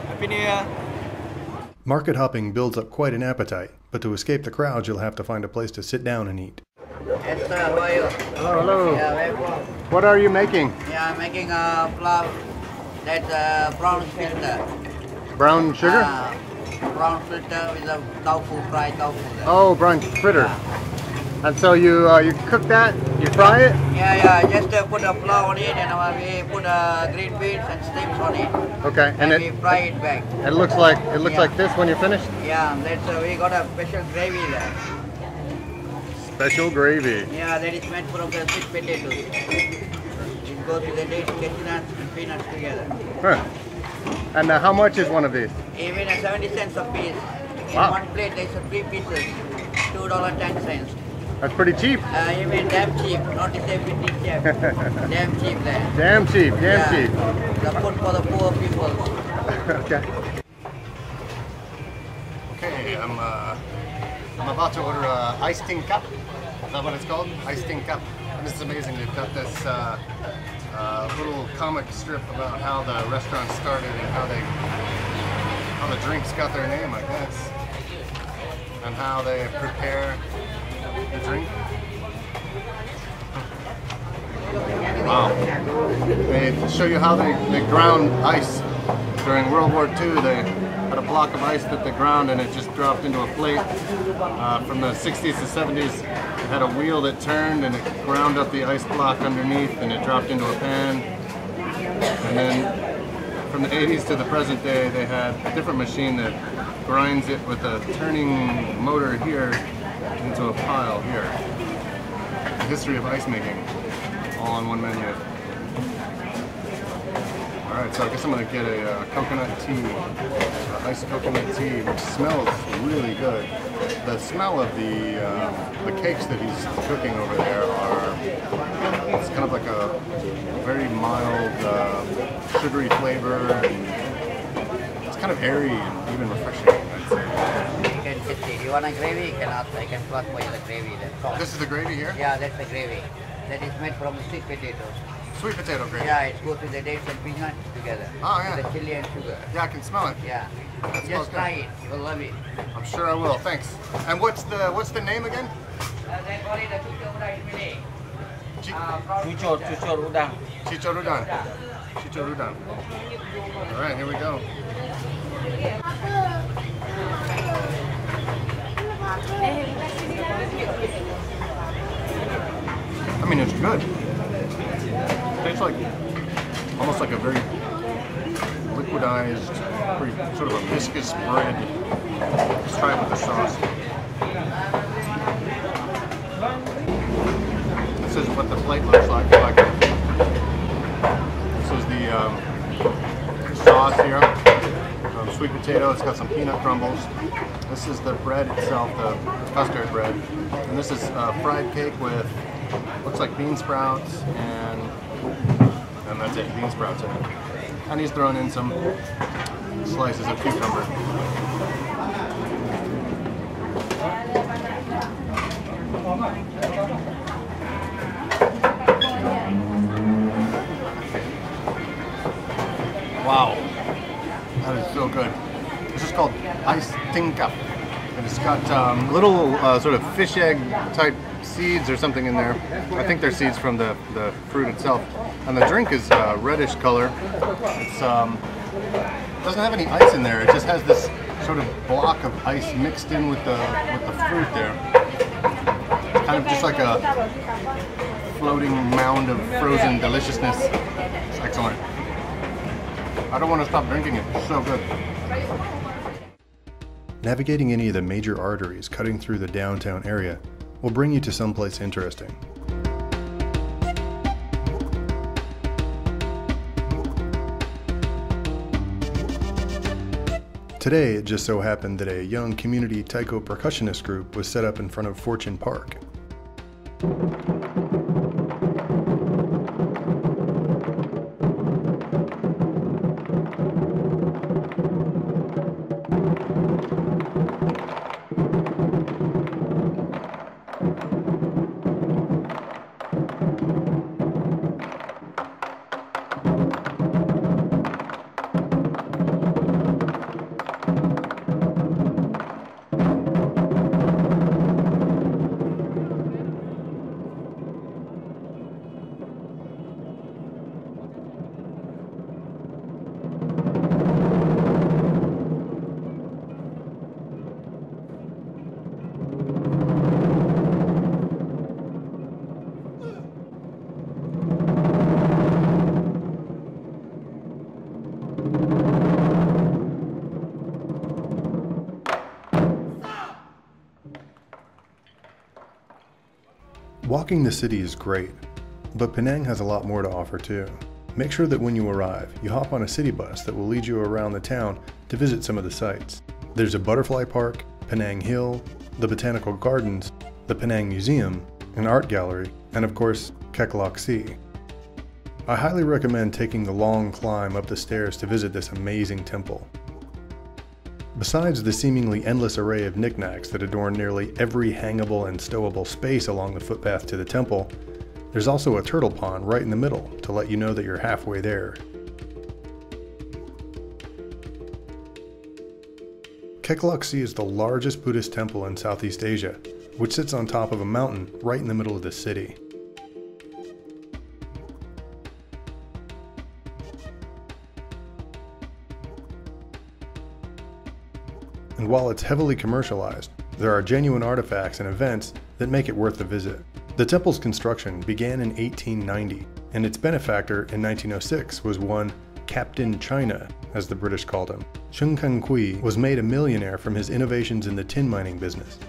Happy New Year! Market hopping builds up quite an appetite, but to escape the crowds, you'll have to find a place to sit down and eat. Yes, sir. How are you? Hello, hello. Yeah, where from? What are you making? Yeah, I'm making a flour. That's brown filter. Brown sugar? Brown filter with a tofu, fried tofu. Oh, brown fritter. Yeah. And so you cook that, you fry it? Yeah, just put a flour on it and we put green beans and steaks on it. Okay, and we fry it back. It looks like like this when you're finished? Yeah, that's we got a special gravy there. Special gravy. Yeah, that is made from the sweet potatoes. It goes with the dates, chestnuts and peanuts together. Huh. And how much is one of these? Even 70 cents a piece. In Wow. one plate there's 3 pieces, $2.10. That's pretty cheap. Even damn cheap, not to say 50 cheap. Damn cheap there. Damn cheap, damn cheap. The food for the poor people. Okay. Okay, I'm about to order a iced tingkat. Is that what it's called? Iced tingkat. And this is amazing. They've got this little comic strip about how the restaurant started and how the drinks got their name, I guess, and how they prepare the drink. Wow. They show you how they ground ice. During World War II, they had a block of ice that they ground and it just dropped into a plate. From the 60s to 70s, it had a wheel that turned and it ground up the ice block underneath and it dropped into a pan. And then from the 80s to the present day, they had a different machine that grinds it with a turning motor here into a pile here. The history of ice making, all on one menu. Alright, so I guess I'm going to get a coconut tea, iced coconut tea, which smells really good. The smell of the cakes that he's cooking over there it's kind of sugary flavor. It's kind of airy and even refreshing, I'd say. You can get it. You want a gravy? I can plot for you the gravy. This is the gravy here? Yeah, that's the gravy. That is made from sweet potato. Sweet potato gravy? Yeah, it goes with the dates and peanuts together. Oh, yeah. With the chili and sugar. Yeah, I can smell it. Yeah. That smells Just try good. it. You will love it. I'm sure I will. Thanks. And what's the name again? They call it the cucur udang in Malay. Cucur udang. Cucur udang. Cucur udang. All right, here we go. I mean, it's good. It tastes like almost like a very liquidized, pretty sort of a viscous bread. Let's try it with the sauce. This is what the plate looks like. This is the sauce here. Sweet potato. It's got some peanut crumbles. This is the bread itself, the custard bread. And this is fried cake with looks like bean sprouts and that's it, bean sprouts in it. And he's thrown in some slices of cucumber. Wow, that is so good. This is called ice tingkap. And it's got little sort of fish egg type seeds or something in there. I think they're seeds from the fruit itself. And the drink is reddish color. It's doesn't have any ice in there. It just has this sort of block of ice mixed in with the fruit there. It's kind of just like a floating mound of frozen deliciousness. It's excellent. I don't want to stop drinking it. It's so good. Navigating any of the major arteries cutting through the downtown area will bring you to someplace interesting. Today, it just so happened that a young community taiko percussionist group was set up in front of Fortune Park. Walking the city is great, but Penang has a lot more to offer too. Make sure that when you arrive, you hop on a city bus that will lead you around the town to visit some of the sites. There's a butterfly park, Penang Hill, the Botanical Gardens, the Penang Museum, an art gallery, and of course, Kek Lok Si. I highly recommend taking the long climb up the stairs to visit this amazing temple. Besides the seemingly endless array of knickknacks that adorn nearly every hangable and stowable space along the footpath to the temple, there's also a turtle pond right in the middle to let you know that you're halfway there. Kek Lok Si is the largest Buddhist temple in Southeast Asia, which sits on top of a mountain right in the middle of the city. And while it's heavily commercialized, there are genuine artifacts and events that make it worth the visit. The temple's construction began in 1890, and its benefactor in 1906 was one Captain China, as the British called him. Chung Kang Kui was made a millionaire from his innovations in the tin mining business.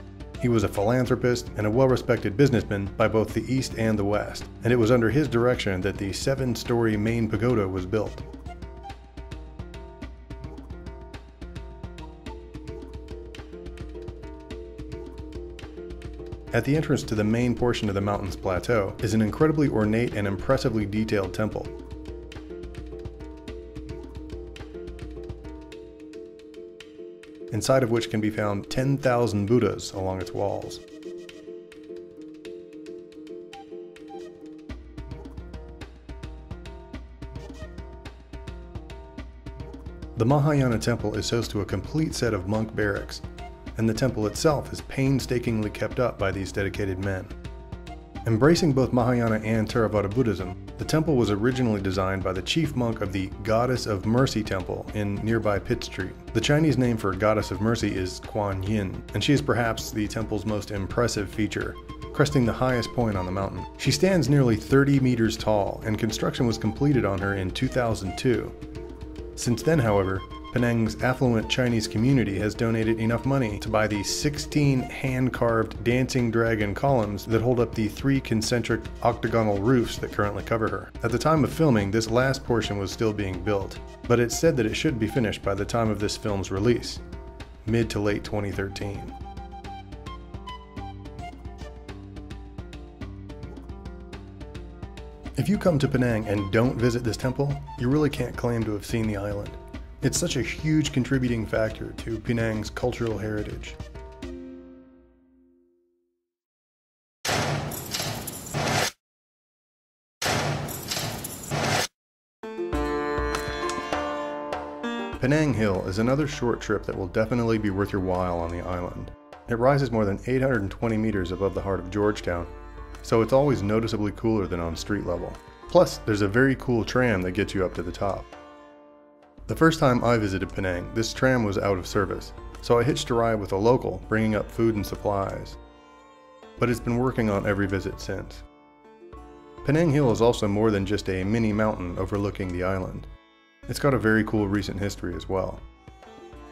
He was a philanthropist and a well-respected businessman by both the East and the West, and it was under his direction that the 7-story main pagoda was built. At the entrance to the main portion of the mountain's plateau is an incredibly ornate and impressively detailed temple. inside of which can be found 10,000 Buddhas along its walls. The Mahayana temple is host to a complete set of monk barracks, and the temple itself is painstakingly kept up by these dedicated men. Embracing both Mahayana and Theravada Buddhism, the temple was originally designed by the chief monk of the Goddess of Mercy Temple in nearby Pitt Street. The Chinese name for Goddess of Mercy is Kuan Yin, and she is perhaps the temple's most impressive feature, cresting the highest point on the mountain. She stands nearly 30 meters tall, and construction was completed on her in 2002. Since then, however, Penang's affluent Chinese community has donated enough money to buy the 16 hand-carved dancing dragon columns that hold up the 3 concentric octagonal roofs that currently cover her. At the time of filming, this last portion was still being built, but it's said that it should be finished by the time of this film's release, mid to late 2013. If you come to Penang and don't visit this temple, you really can't claim to have seen the island. It's such a huge contributing factor to Penang's cultural heritage. Penang Hill is another short trip that will definitely be worth your while on the island. It rises more than 820 meters above the heart of Georgetown, so it's always noticeably cooler than on street level. Plus, there's a very cool tram that gets you up to the top. The first time I visited Penang, this tram was out of service, so I hitched a ride with a local, bringing up food and supplies. But it's been working on every visit since. Penang Hill is also more than just a mini mountain overlooking the island. It's got a very cool recent history as well.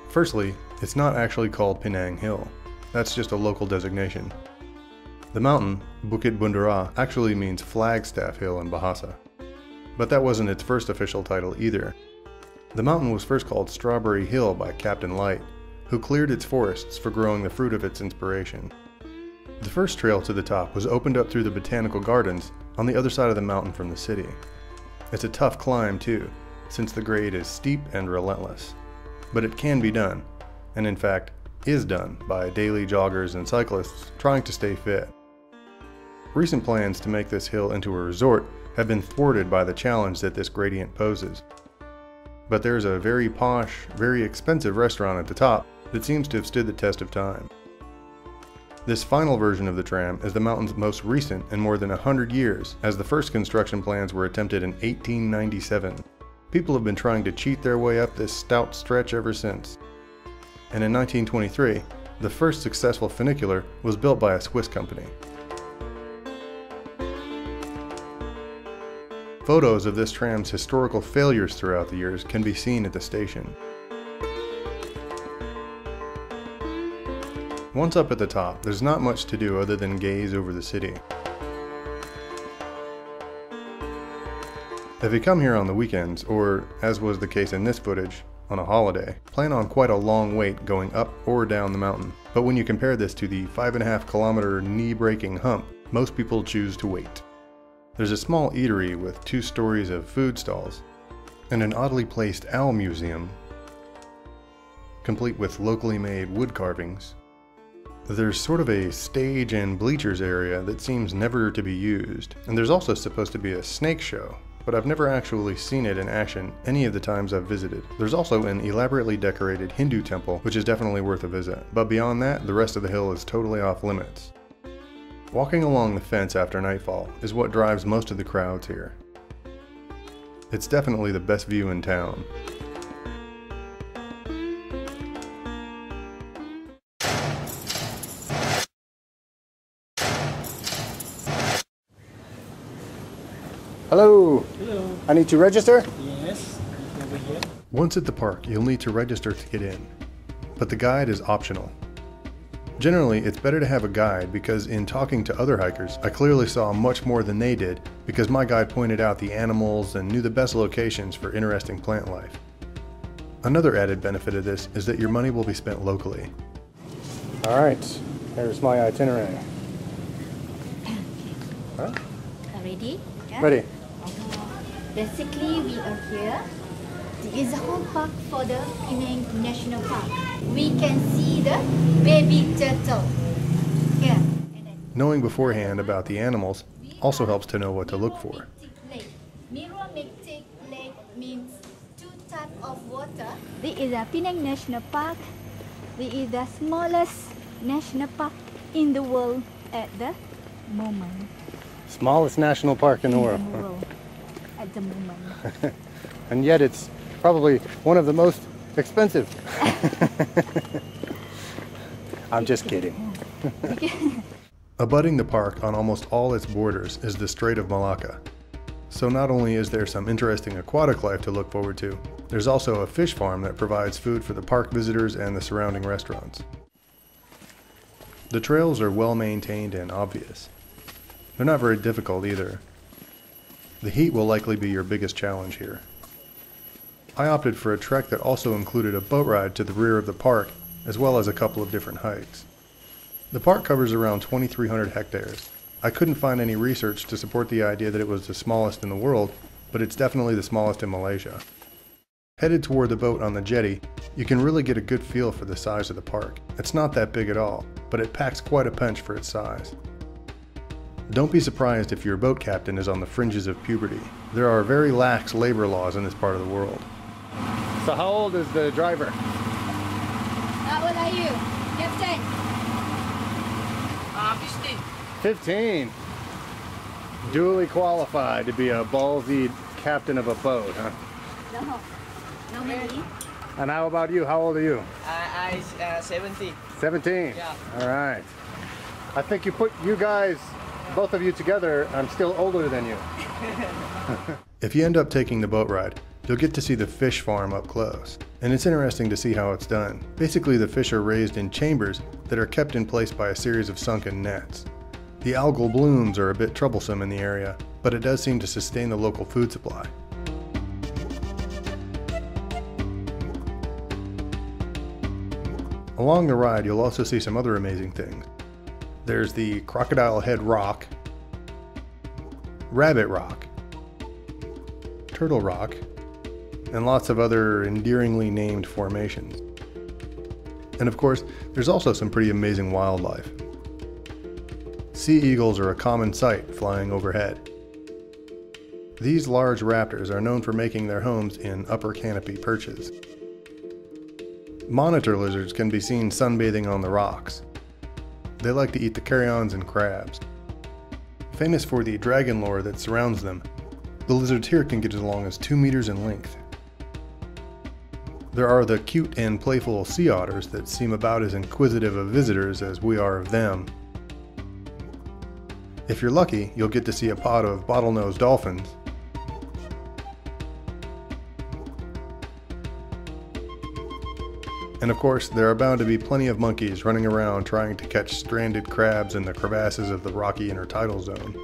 Firstly, it's not actually called Penang Hill. That's just a local designation. The mountain, Bukit Bundara, actually means Flagstaff Hill in Bahasa. But that wasn't its first official title either. The mountain was first called Strawberry Hill by Captain Light, who cleared its forests for growing the fruit of its inspiration. The first trail to the top was opened up through the botanical gardens on the other side of the mountain from the city. It's a tough climb too, since the grade is steep and relentless. But it can be done, and in fact, is done by daily joggers and cyclists trying to stay fit. Recent plans to make this hill into a resort have been thwarted by the challenge that this gradient poses. But there's a very posh, very expensive restaurant at the top that seems to have stood the test of time. This final version of the tram is the mountain's most recent in more than 100 years, as the first construction plans were attempted in 1897. People have been trying to cheat their way up this stout stretch ever since. And in 1923, the first successful funicular was built by a Swiss company. Photos of this tram's historical failures throughout the years can be seen at the station. Once up at the top, there's not much to do other than gaze over the city. If you come here on the weekends, or as was the case in this footage, on a holiday, plan on quite a long wait going up or down the mountain. But when you compare this to the 5.5 kilometer knee-breaking hump, most people choose to wait. There's a small eatery with 2 stories of food stalls, and an oddly placed owl museum, complete with locally made wood carvings. There's sort of a stage and bleachers area that seems never to be used, and there's also supposed to be a snake show, but I've never actually seen it in action any of the times I've visited. There's also an elaborately decorated Hindu temple, which is definitely worth a visit, but beyond that, the rest of the hill is totally off limits. Walking along the fence after nightfall is what drives most of the crowds here. It's definitely the best view in town. Hello. Hello. I need to register? Yes, over here. Once at the park, you'll need to register to get in, but the guide is optional. Generally, it's better to have a guide because in talking to other hikers, I clearly saw much more than they did because my guide pointed out the animals and knew the best locations for interesting plant life. Another added benefit of this is that your money will be spent locally. All right, here's my itinerary. Ready? Yeah? Ready. Basically, we are here This is a home park for the Penang National Park. We can see the baby turtle here. Knowing beforehand about the animals also helps to know what to look for. Miromictic lake means two types of water. This is a Penang National Park. This is the smallest national park in the world at the moment. Smallest national park in the world. At the moment. And yet it's probably one of the most expensive. I'm just kidding. Abutting the park on almost all its borders is the Strait of Malacca. So not only is there some interesting aquatic life to look forward to, there's also a fish farm that provides food for the park visitors and the surrounding restaurants. The trails are well maintained and obvious. They're not very difficult either. The heat will likely be your biggest challenge here. I opted for a trek that also included a boat ride to the rear of the park, as well as a couple of different hikes. The park covers around 2,300 hectares. I couldn't find any research to support the idea that it was the smallest in the world, but it's definitely the smallest in Malaysia. Headed toward the boat on the jetty, you can really get a good feel for the size of the park. It's not that big at all, but it packs quite a punch for its size. Don't be surprised if your boat captain is on the fringes of puberty. There are very lax labor laws in this part of the world. So how old is the driver? How old are you? Captain? 15. 15. Duly qualified to be a ballsy captain of a boat, huh? No. No, maybe. And how about you? How old are you? I 17. 17? Yeah. All right. I think you put you guys, both of you together, I'm still older than you. If you end up taking the boat ride, you'll get to see the fish farm up close. And it's interesting to see how it's done. Basically, the fish are raised in chambers that are kept in place by a series of sunken nets. The algal blooms are a bit troublesome in the area, but it does seem to sustain the local food supply. Along the ride, you'll also see some other amazing things. There's the Crocodile Head Rock, Rabbit Rock, Turtle Rock, and lots of other endearingly named formations. And of course, there's also some pretty amazing wildlife. Sea eagles are a common sight flying overhead. These large raptors are known for making their homes in upper canopy perches. Monitor lizards can be seen sunbathing on the rocks. They like to eat the carrions and crabs. Famous for the dragon lore that surrounds them, the lizards here can get as long as 2 meters in length. There are the cute and playful sea otters that seem about as inquisitive of visitors as we are of them. If you're lucky, you'll get to see a pod of bottlenose dolphins. And of course, there are bound to be plenty of monkeys running around trying to catch stranded crabs in the crevasses of the rocky intertidal zone.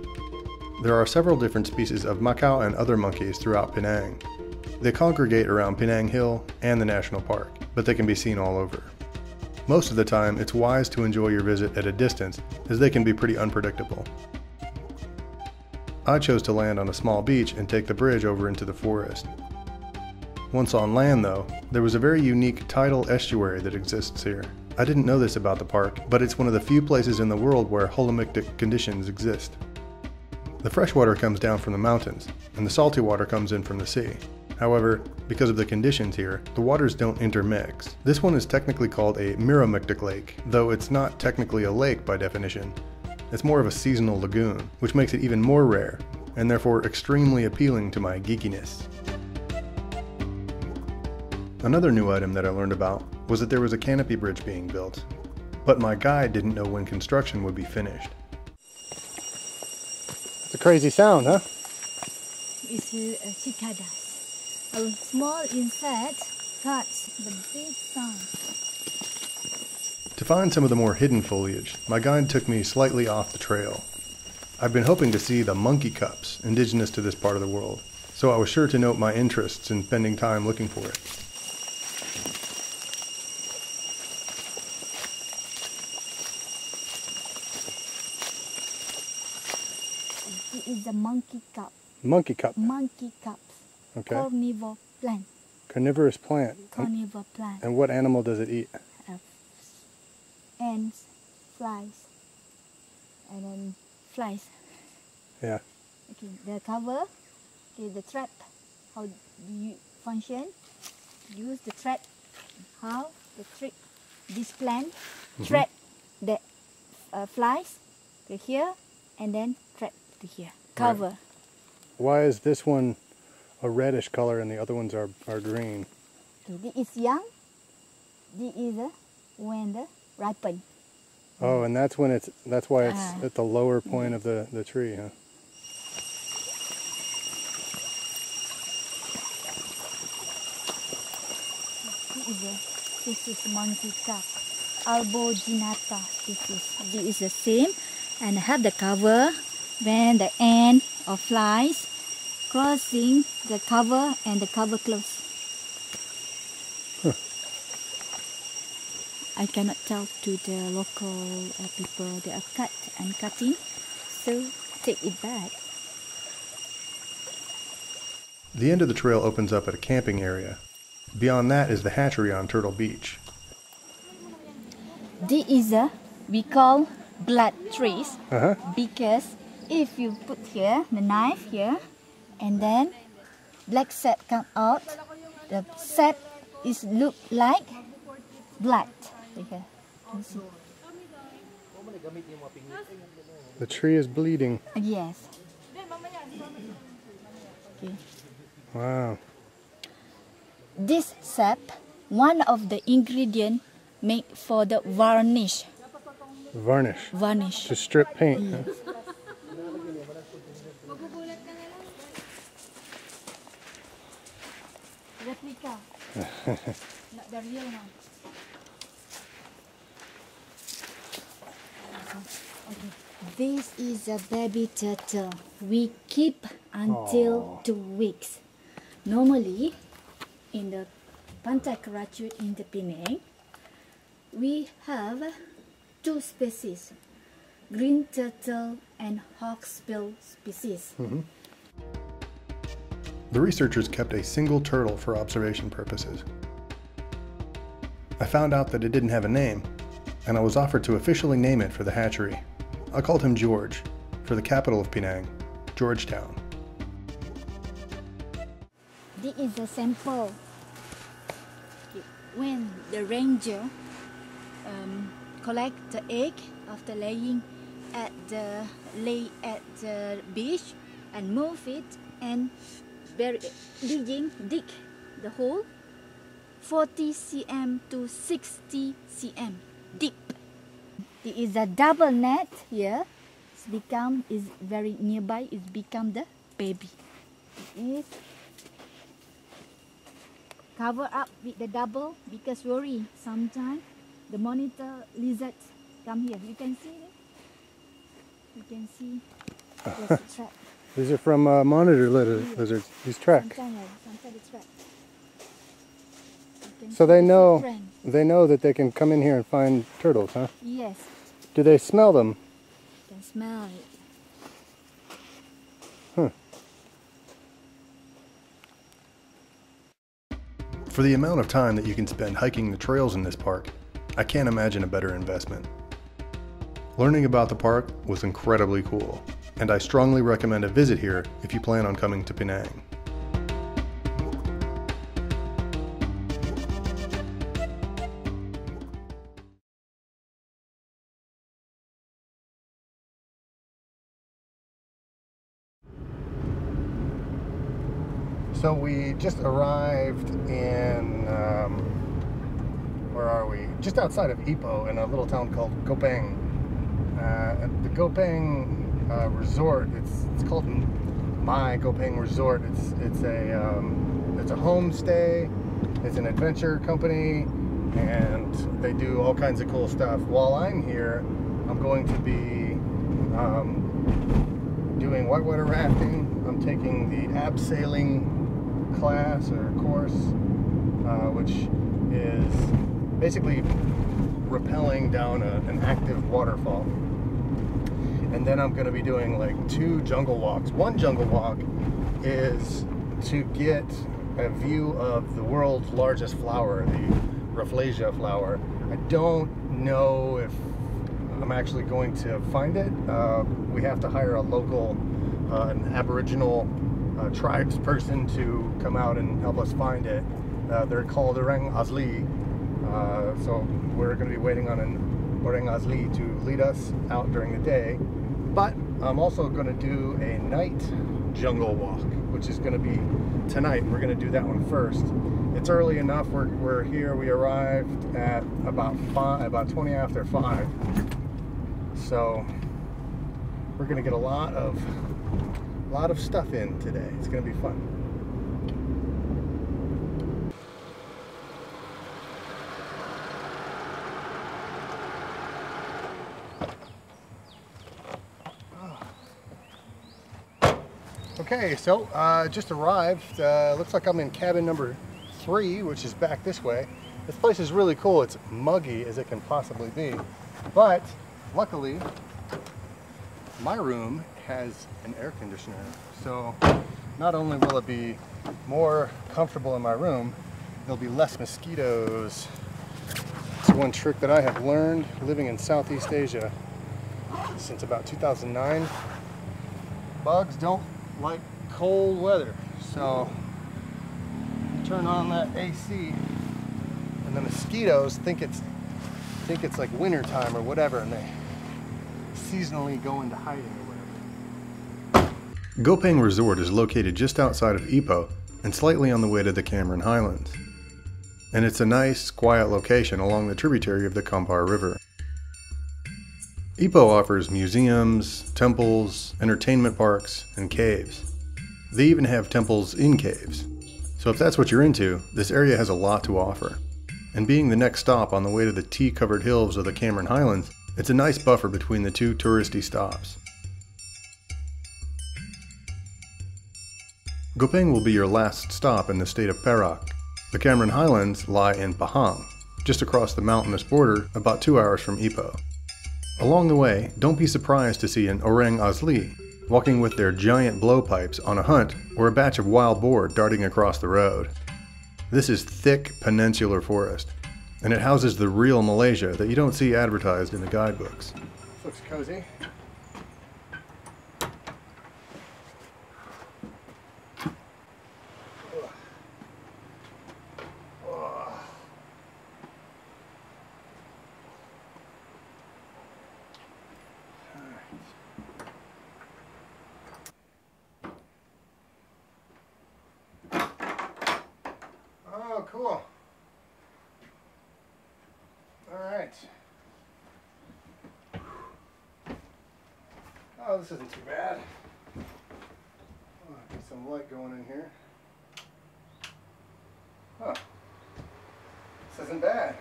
There are several different species of macaw and other monkeys throughout Penang. They congregate around Penang Hill and the national park, but they can be seen all over. Most of the time, it's wise to enjoy your visit at a distance, as they can be pretty unpredictable. I chose to land on a small beach and take the bridge over into the forest. Once on land though, there was a very unique tidal estuary that exists here. I didn't know this about the park, but it's one of the few places in the world where holomictic conditions exist. The fresh water comes down from the mountains, and the salty water comes in from the sea. However, because of the conditions here, the waters don't intermix. This one is technically called a miromictic lake, though it's not technically a lake by definition. It's more of a seasonal lagoon, which makes it even more rare, and therefore extremely appealing to my geekiness. Another new item that I learned about was that there was a canopy bridge being built, but my guide didn't know when construction would be finished. It's a crazy sound, huh? It's cicadas. A small insect cuts the big sound. To find some of the more hidden foliage, my guide took me slightly off the trail. I've been hoping to see the monkey cups indigenous to this part of the world, so I was sure to note my interests in spending time looking for it. It is a monkey cup. Monkey cup. Monkey cups. Okay. Carnivore plant. Carnivorous plant. Carnivore plant. And what animal does it eat? Ants, flies, and then flies. Yeah. Okay, the cover, okay, the trap, how do you function? Use the trap, how the trick, this plant, trap the flies to here, and then trap to here, cover. Right. Why is this one a reddish color and the other ones are green? Okay, this is young, this is when the ripen. Oh, and that's when that's why it's at the lower point of the tree, huh? This is monkey cup, alboginata species. This is the same, and have the cover when the ant or flies crossing the cover and the cover close. I cannot tell to the local people. They are cutting, so take it back. The end of the trail opens up at a camping area. Beyond that is the hatchery on Turtle Beach. This is we call blood trace because if you put here the knife here and then black sap come out, the sap is look like blood. Here. The tree is bleeding. Yes. Okay. Wow. This sap, one of the ingredients made for the varnish. Varnish. Varnish. To strip paint. Yes. Replica. Not the real one. Okay. This is a baby turtle. We keep until 2 weeks. Normally, in the Pantai Kerachut in the Penang, we have 2 species, green turtle and hawksbill species. The researchers kept a single turtle for observation purposes. I found out that it didn't have a name, and I was offered to officially name it for the hatchery. I called him George, for the capital of Penang, Georgetown. This is a sample. When the ranger collect the egg after laying at the beach and move it and dig the hole 40 cm to 60 cm deep. It is a double net here. Is very nearby. It's become the baby. It is cover up with the double because worry sometimes the monitor lizard come here. You can see it. You can see there's a trap. These are from monitor lizards. These tracks. Sometimes the trap. So they know that they can come in here and find turtles, huh? Yes. Do they smell them? You can smell it. Huh. For the amount of time that you can spend hiking the trails in this park, I can't imagine a better investment. Learning about the park was incredibly cool, and I strongly recommend a visit here if you plan on coming to Penang. So we just arrived in, where are we? Just outside of Ipoh in a little town called Gopeng. The Gopeng resort, it's called My Gopeng Resort. It's a homestay, it's an adventure company, and they do all kinds of cool stuff. While I'm here, I'm going to be doing whitewater rafting. I'm taking the abseiling class or course, which is basically rappelling down an active waterfall. And then I'm going to be doing like 2 jungle walks. One jungle walk is to get a view of the world's largest flower, the Rafflesia flower. I don't know if I'm actually going to find it. We have to hire a local, an Aboriginal tribes person to come out and help us find it. They're called Orang Asli. So we're going to be waiting on an Orang Asli to lead us out during the day. But I'm also going to do a night jungle walk, which is going to be tonight. We're going to do that one first. It's early enough. We're here. We arrived at about 20 after 5. So we're going to get a lot of stuff in today. It's going to be fun. Okay, so just arrived. Looks like I'm in cabin number 3, which is back this way. This place is really cool. It's muggy as it can possibly be, but luckily my room has an air conditioner. So not only will it be more comfortable in my room, there'll be less mosquitoes. It's one trick that I have learned living in Southeast Asia since about 2009. Bugs don't like cold weather, so you turn on that AC and the mosquitoes think it's like winter time or whatever, and they seasonally go into hiding or whatever. Gopeng Resort is located just outside of Ipoh and slightly on the way to the Cameron Highlands, and it's a nice quiet location along the tributary of the Kampar River. Ipoh offers museums, temples, entertainment parks, and caves. They even have temples in caves. So if that's what you're into, this area has a lot to offer. And being the next stop on the way to the tea-covered hills of the Cameron Highlands, it's a nice buffer between the two touristy stops. Gopeng will be your last stop in the state of Perak. The Cameron Highlands lie in Pahang, just across the mountainous border about 2 hours from Ipoh. Along the way, don't be surprised to see an Orang Asli walking with their giant blowpipes on a hunt, or a batch of wild boar darting across the road. This is thick peninsular forest, and it houses the real Malaysia that you don't see advertised in the guidebooks. Looks cozy. Oh, cool. All right. Oh, this isn't too bad. Oh, get some light going in here. Huh. This isn't bad.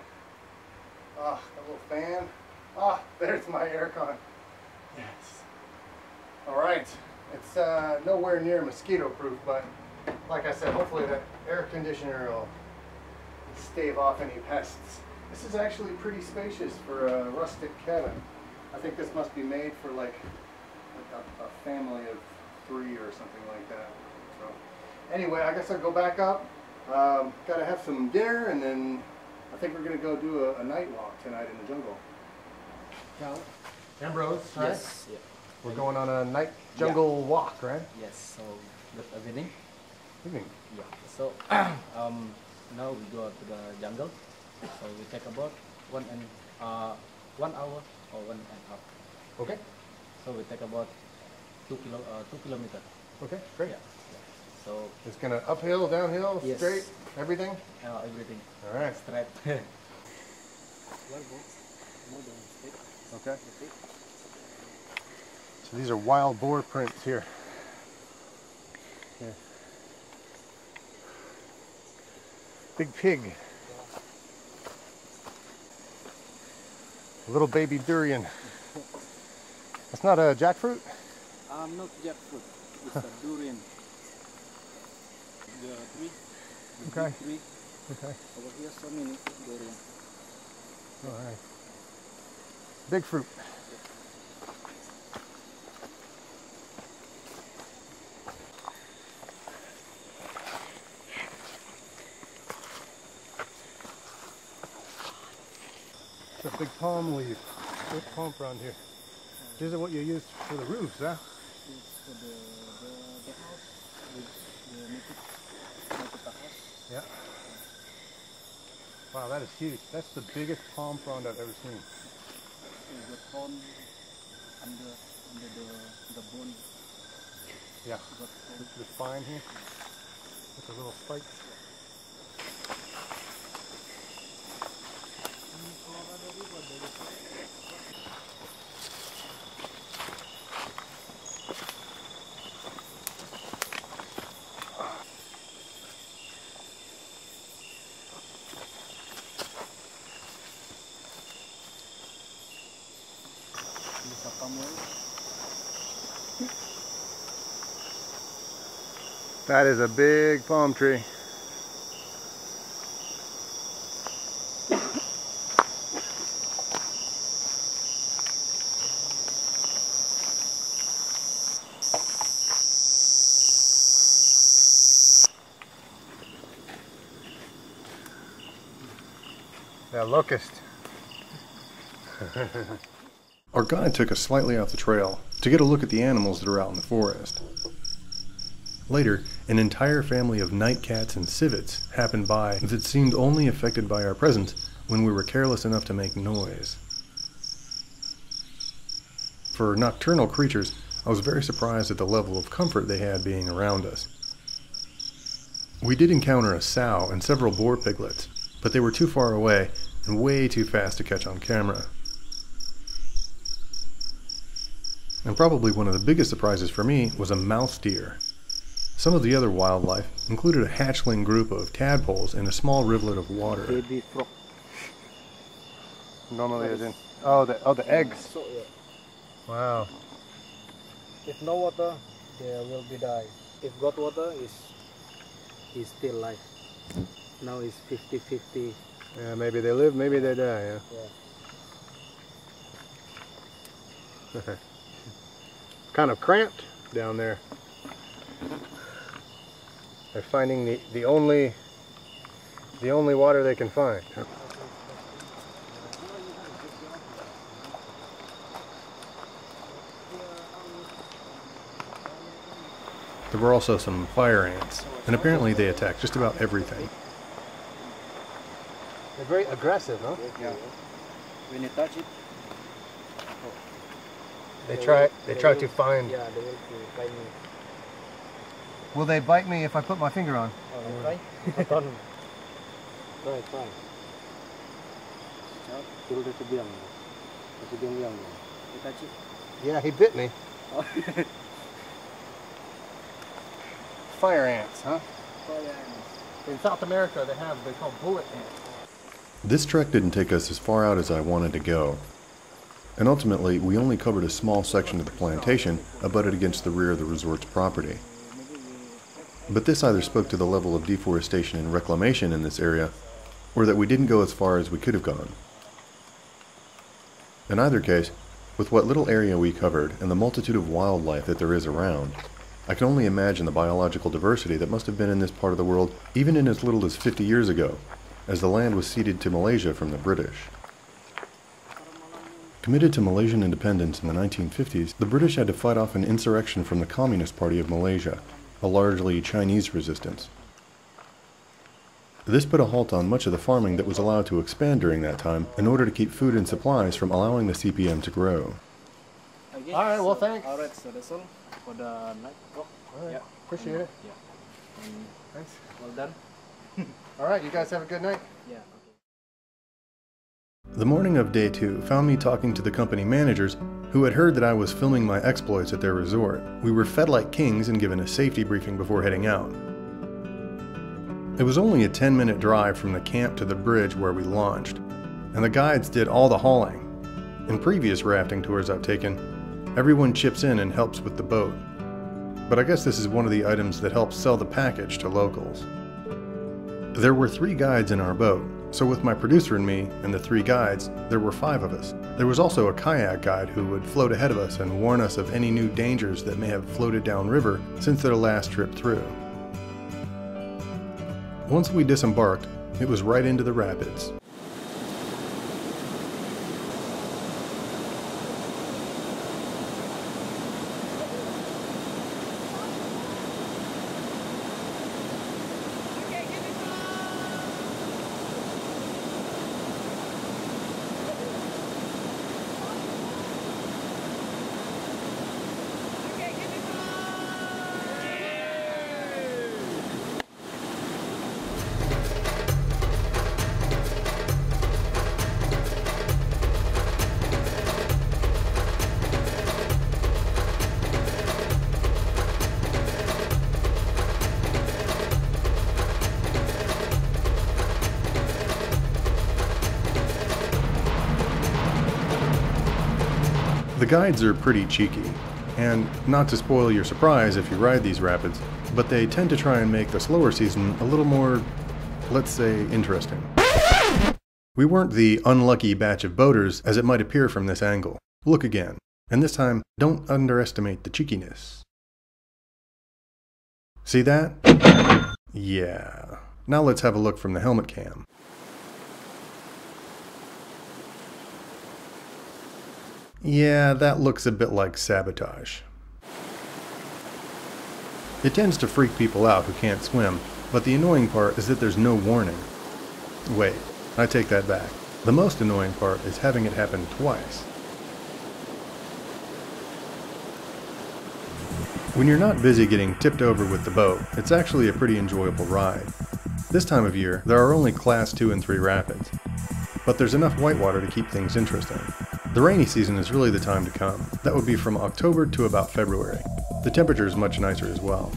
Ah, a little fan. Ah, there's my aircon. Yes. All right. It's nowhere near mosquito proof, but like I said, hopefully that air conditioner will stave off any pests. This is actually pretty spacious for a rustic cabin. I think this must be made for like a family of 3 or something like that. So anyway, I guess I'll go back up. Gotta have some dinner, and then I think we're gonna go do a night walk tonight in the jungle. Cyle? Ambrose, right? Yes. Yeah. We're going on a night jungle walk, right? Yes. So good evening. Evening. Yeah. So now we go to the jungle. So we take about 1 hour or 1.5 hour. Okay. So we take about 2 kilometers. Okay, great. Yeah. So it's gonna uphill, downhill, yes. Straight, everything? Everything. All right. Straight. Okay. So these are wild boar prints here. Here. Big pig. A little baby durian. That's not a jackfruit? Not jackfruit. It's a durian. The tree. Okay. Tree. Okay. Over here, so many durian. All right. Big fruit. It's a big palm leaf. Big palm frond here. This is what you use for the roofs, huh? It's for the house. Make it the house. Yeah. Wow, that is huge. That's the biggest palm frond I've ever seen. So the pond under the bone. Yeah. The spine here. With the little spikes. That is a big palm tree. Yeah, locust. Our guide took us slightly off the trail to get a look at the animals that are out in the forest. Later, an entire family of nightcats and civets happened by that seemed only affected by our presence when we were careless enough to make noise. For nocturnal creatures, I was very surprised at the level of comfort they had being around us. We did encounter a sow and several boar piglets, but they were too far away and way too fast to catch on camera. And probably one of the biggest surprises for me was a mouse deer. Some of the other wildlife included a hatchling group of tadpoles in a small rivulet of water. Baby frog. Normally it's in. Oh, the eggs. So, yeah. Wow. If no water, they will be die. If got water, is still alive. Now it's 50-50. Yeah, maybe they live, maybe they die. Yeah. Kind of cramped down there. They're finding the only water they can find. There were also some fire ants, and apparently they attack just about everything. They're very aggressive, huh? Yeah. When you touch it, They try to find. Yeah, they will bite me. Will they bite me if I put my finger on? Oh, try. Try. You touch it. Yeah, he bit me. Fire ants, huh? Fire ants. In South America, they're called bullet ants. This trek didn't take us as far out as I wanted to go, and ultimately we only covered a small section of the plantation abutted against the rear of the resort's property. But this either spoke to the level of deforestation and reclamation in this area, or that we didn't go as far as we could have gone. In either case, with what little area we covered and the multitude of wildlife that there is around, I can only imagine the biological diversity that must have been in this part of the world even in as little as 50 years ago, as the land was ceded to Malaysia from the British. Committed to Malaysian independence in the 1950s, the British had to fight off an insurrection from the Communist Party of Malaysia, a largely Chinese resistance. This put a halt on much of the farming that was allowed to expand during that time in order to keep food and supplies from allowing the CPM to grow. Okay, All right, well, thanks. All right, so that's all for the night walk. All right, Yeah. appreciate it. Yeah. Thanks. Well done. All right, you guys have a good night. Yeah. The morning of day 2 found me talking to the company managers who had heard that I was filming my exploits at their resort. We were fed like kings and given a safety briefing before heading out. It was only a 10-minute drive from the camp to the bridge where we launched, and the guides did all the hauling. In previous rafting tours I've taken, everyone chips in and helps with the boat. But I guess this is one of the items that helps sell the package to locals. There were 3 guides in our boat, so with my producer and me and the 3 guides, there were 5 of us. There was also a kayak guide who would float ahead of us and warn us of any new dangers that may have floated downriver since their last trip through. Once we disembarked, it was right into the rapids. The guides are pretty cheeky, and not to spoil your surprise if you ride these rapids, but they tend to try and make the slower season a little more, let's say, interesting. We weren't the unlucky batch of boaters as it might appear from this angle. Look again, and this time, don't underestimate the cheekiness. See that? Yeah. Now let's have a look from the helmet cam. Yeah, that looks a bit like sabotage. It tends to freak people out who can't swim, but the annoying part is that there's no warning. Wait, I take that back. The most annoying part is having it happen twice. When you're not busy getting tipped over with the boat, it's actually a pretty enjoyable ride. This time of year, there are only Class 2 and 3 rapids, but there's enough whitewater to keep things interesting. The rainy season is really the time to come. That would be from October to about February. The temperature is much nicer as well.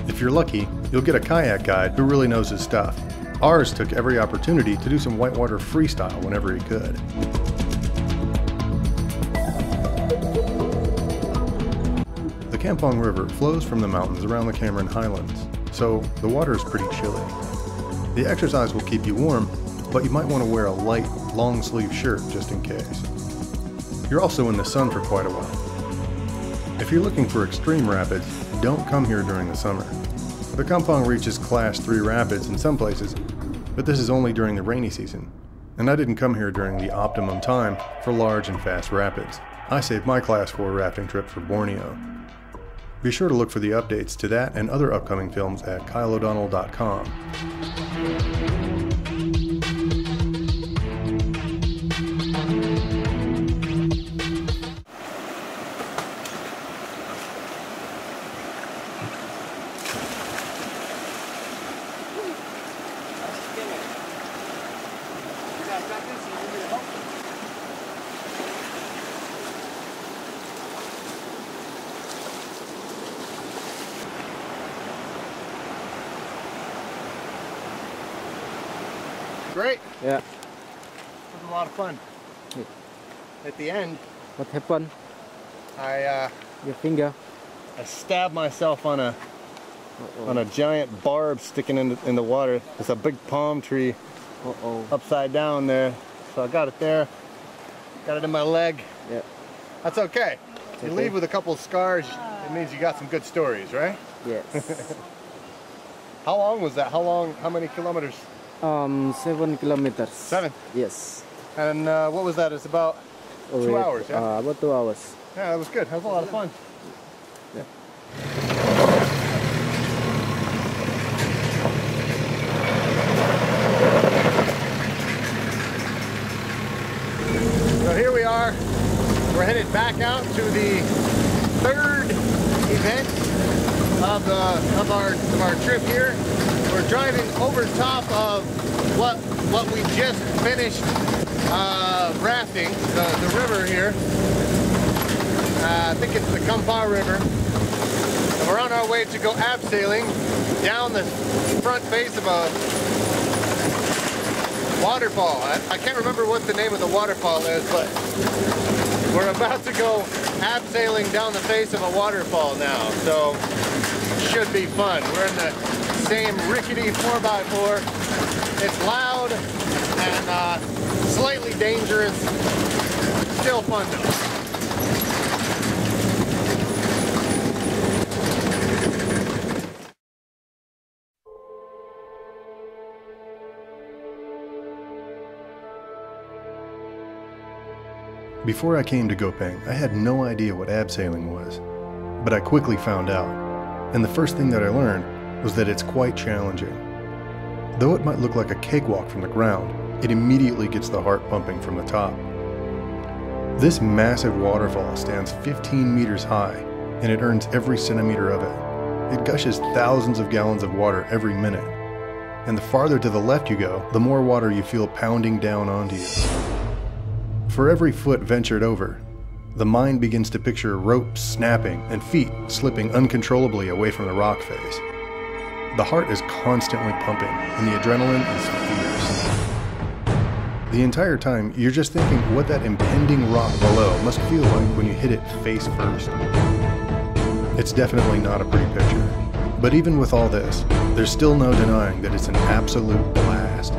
If you're lucky, you'll get a kayak guide who really knows his stuff. Ours took every opportunity to do some whitewater freestyle whenever he could. The Kampong River flows from the mountains around the Cameron Highlands, so the water is pretty chilly. The exercise will keep you warm, but you might want to wear a light, long-sleeve shirt just in case. You're also in the sun for quite a while. If you're looking for extreme rapids, don't come here during the summer. The Kampong reaches Class 3 rapids in some places, but this is only during the rainy season, and I didn't come here during the optimum time for large and fast rapids. I saved my Class 4 rafting trip for Borneo. Be sure to look for the updates to that and other upcoming films at kyleodonnell.com. Great. Yeah. It was a lot of fun. At the end, What happened? Your finger. I stabbed myself on a giant barb sticking in the water. It's a big palm tree upside down there. So I got it there. Got it in my leg. Yeah. That's okay. You leave with a couple of scars, it means you got some good stories, right? Yes. How long was that? How many kilometers? 7 kilometers. 7? Yes. And what was that? It's about 2 hours, yeah? About 2 hours. Yeah, that was good. That was a lot of fun. Yeah. So here we are. We're headed back out to the third event of our trip here. We're driving over top of what we just finished rafting, the river here. I think it's the Kampong River. And we're on our way to go abseiling down the front face of a waterfall. I can't remember what the name of the waterfall is, but we're about to go abseiling down the face of a waterfall now, so should be fun. We're in the same rickety 4x4. It's loud and slightly dangerous, still fun though. Before I came to Gopeng, I had no idea what abseiling was, but I quickly found out, and the first thing that I learned was that it's quite challenging. Though it might look like a cakewalk from the ground, it immediately gets the heart pumping from the top. This massive waterfall stands 15 meters high, and it earns every centimeter of it. It gushes thousands of gallons of water every minute, and the farther to the left you go, the more water you feel pounding down onto you. For every foot ventured over, the mind begins to picture ropes snapping and feet slipping uncontrollably away from the rock face. The heart is constantly pumping, and the adrenaline is fierce. The entire time, you're just thinking what that impending rock below must feel like when you hit it face first. It's definitely not a pretty picture. But even with all this, there's still no denying that it's an absolute blast.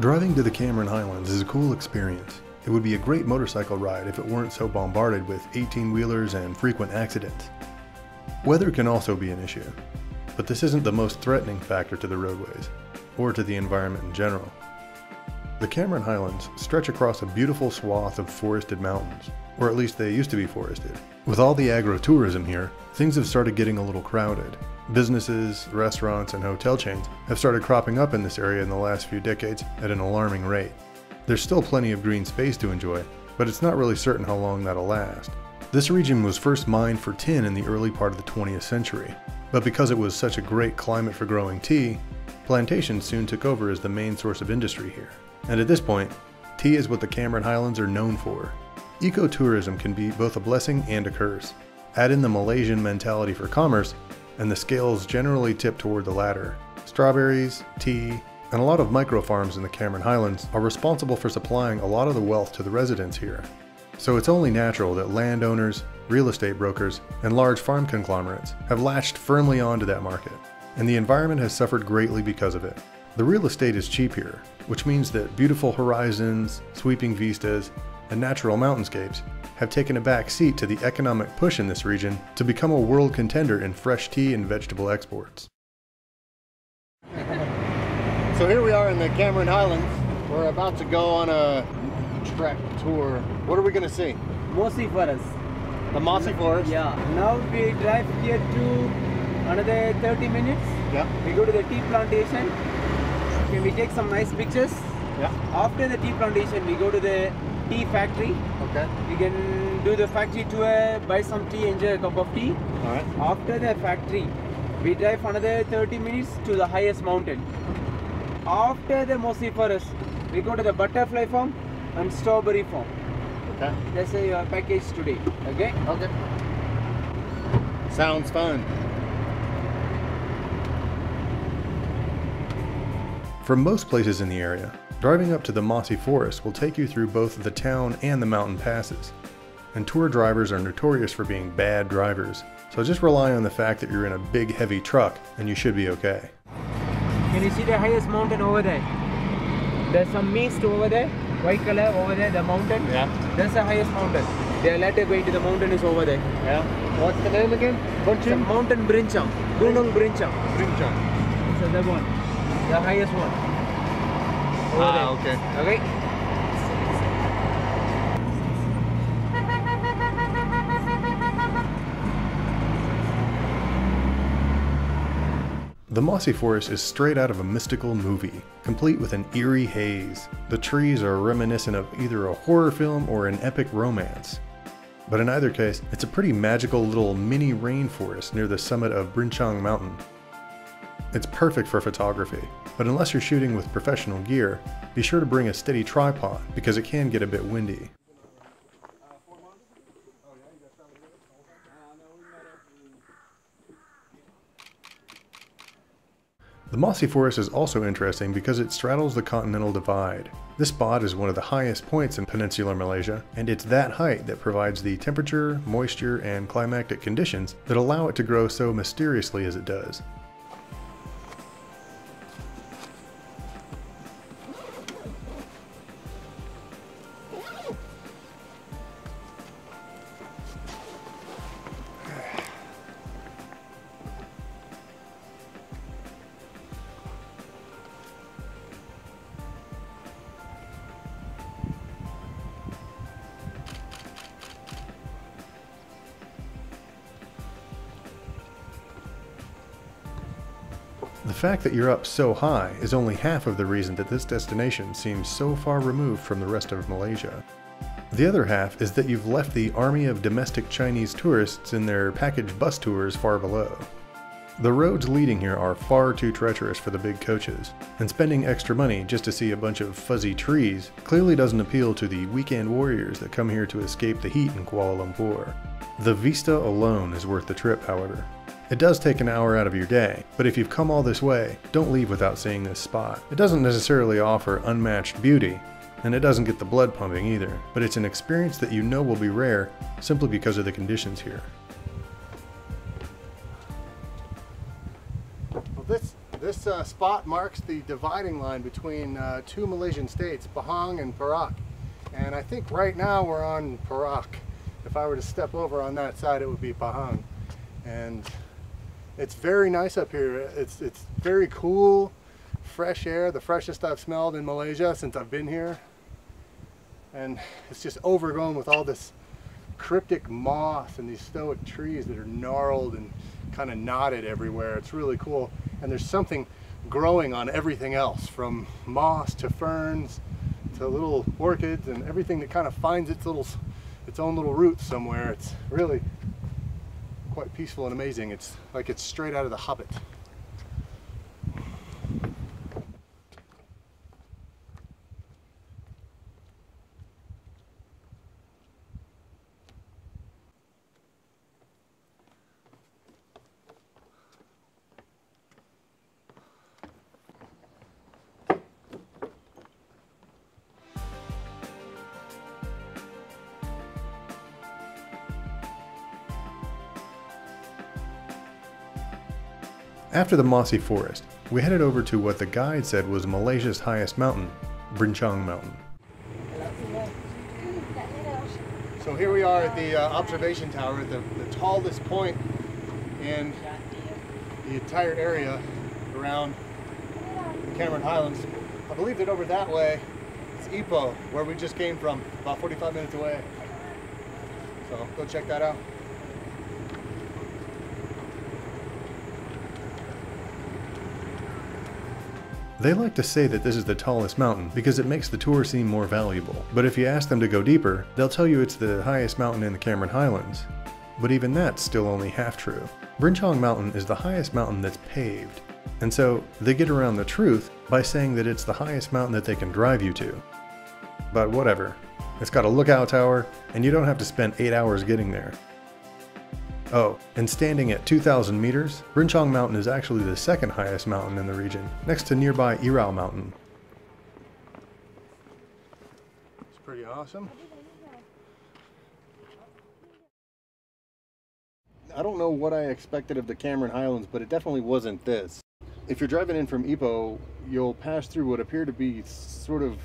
Driving to the Cameron Highlands is a cool experience. It would be a great motorcycle ride if it weren't so bombarded with 18-wheelers and frequent accidents. Weather can also be an issue, but this isn't the most threatening factor to the roadways, or to the environment in general. The Cameron Highlands stretch across a beautiful swath of forested mountains, or at least they used to be forested. With all the agro-tourism here, things have started getting a little crowded. Businesses, restaurants, and hotel chains have started cropping up in this area in the last few decades at an alarming rate. There's still plenty of green space to enjoy, but it's not really certain how long that'll last. This region was first mined for tin in the early part of the 20th century, but because it was such a great climate for growing tea, plantations soon took over as the main source of industry here. And at this point, tea is what the Cameron Highlands are known for. Ecotourism can be both a blessing and a curse. Add in the Malaysian mentality for commerce, and the scales generally tip toward the latter. Strawberries, tea, and a lot of micro farms in the Cameron Highlands are responsible for supplying a lot of the wealth to the residents here. So it's only natural that landowners, real estate brokers, and large farm conglomerates have latched firmly onto that market, and the environment has suffered greatly because of it. The real estate is cheap here, which means that beautiful horizons, sweeping vistas, and natural mountainscapes have taken a back seat to the economic push in this region to become a world contender in fresh tea and vegetable exports. So here we are in the Cameron Highlands. We're about to go on a trek tour. What are we going to see? Mossy forest. The mossy forest? Yeah. Now we drive here to another 30 minutes. Yeah. We go to the tea plantation. Can we take some nice pictures? Yeah. After the tea plantation, we go to the tea factory. Okay. We can do the factory tour, buy some tea, enjoy a cup of tea. All right. After the factory, we drive another 30 minutes to the highest mountain. After the mossy forest, we go to the butterfly farm and strawberry farm. Okay. That's your package today. Okay? Okay. Sounds fun. From most places in the area, driving up to the mossy forest will take you through both the town and the mountain passes. And tour drivers are notorious for being bad drivers, so just rely on the fact that you're in a big heavy truck and you should be okay. Can you see the highest mountain over there? There's some mist over there, white color over there, the mountain. Yeah. That's the highest mountain. The latter going to the mountain is over there. Yeah. What's the name again? The mountain Brinchang. Gunung Brinchang. Brinchang. So that one. The highest one. Over there. Okay. Okay. The mossy forest is straight out of a mystical movie, complete with an eerie haze. The trees are reminiscent of either a horror film or an epic romance. But in either case, it's a pretty magical little mini rainforest near the summit of Brinchang Mountain. It's perfect for photography, but unless you're shooting with professional gear, be sure to bring a steady tripod because it can get a bit windy. The mossy forest is also interesting because it straddles the continental divide. This spot is one of the highest points in peninsular Malaysia, and it's that height that provides the temperature, moisture, and climatic conditions that allow it to grow so mysteriously as it does. The fact that you're up so high is only half of the reason that this destination seems so far removed from the rest of Malaysia. The other half is that you've left the army of domestic Chinese tourists in their package bus tours far below. The roads leading here are far too treacherous for the big coaches, and spending extra money just to see a bunch of fuzzy trees clearly doesn't appeal to the weekend warriors that come here to escape the heat in Kuala Lumpur. The vista alone is worth the trip, however. It does take an hour out of your day, but if you've come all this way, don't leave without seeing this spot. It doesn't necessarily offer unmatched beauty, and it doesn't get the blood pumping either, but it's an experience that you know will be rare simply because of the conditions here. Well, this spot marks the dividing line between two Malaysian states, Pahang and Perak. And I think right now we're on Perak. If I were to step over on that side, it would be Pahang. And it's very nice up here. It's very cool, fresh air, the freshest I've smelled in Malaysia since I've been here. And it's just overgrown with all this cryptic moss and these stoic trees that are gnarled and kind of knotted everywhere. It's really cool. And there's something growing on everything else, from moss to ferns to little orchids and everything that kind of finds its own little roots somewhere. It's really quite peaceful and amazing. It's like it's straight out of The Hobbit. After the mossy forest, we headed over to what the guide said was Malaysia's highest mountain, Brinchang Mountain. So here we are at the observation tower, at the tallest point in the entire area around the Cameron Highlands. I believe that over that way, it's Ipoh, where we just came from, about 45 minutes away. So go check that out. They like to say that this is the tallest mountain because it makes the tour seem more valuable. But if you ask them to go deeper, they'll tell you it's the highest mountain in the Cameron Highlands. But even that's still only half true. Brinchang Mountain is the highest mountain that's paved. And so they get around the truth by saying that it's the highest mountain that they can drive you to. But whatever. It's got a lookout tower, and you don't have to spend 8 hours getting there. Oh, and standing at 2,000 meters, Brinchang Mountain is actually the second highest mountain in the region, next to nearby Irau Mountain. It's pretty awesome. I don't know what I expected of the Cameron Highlands, but it definitely wasn't this. If you're driving in from Ipoh, you'll pass through what appear to be sort of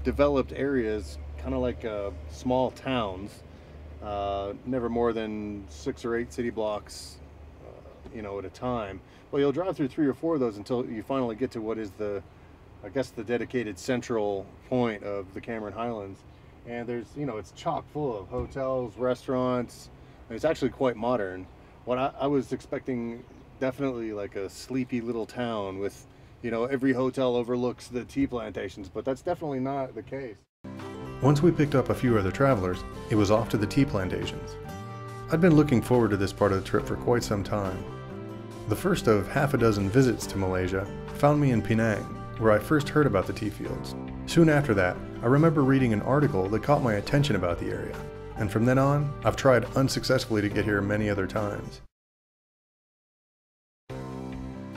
developed areas, kind of like small towns. Never more than 6 or 8 city blocks, at a time. Well, you'll drive through 3 or 4 of those until you finally get to what is the dedicated central point of the Cameron Highlands. And there's, it's chock full of hotels, restaurants. It's actually quite modern. What I was expecting, definitely like a sleepy little town with, every hotel overlooks the tea plantations, but that's definitely not the case. Once we picked up a few other travelers, it was off to the tea plantations. I'd been looking forward to this part of the trip for quite some time. The first of half a dozen visits to Malaysia found me in Penang, where I first heard about the tea fields. Soon after that, I remember reading an article that caught my attention about the area, and from then on, I've tried unsuccessfully to get here many other times.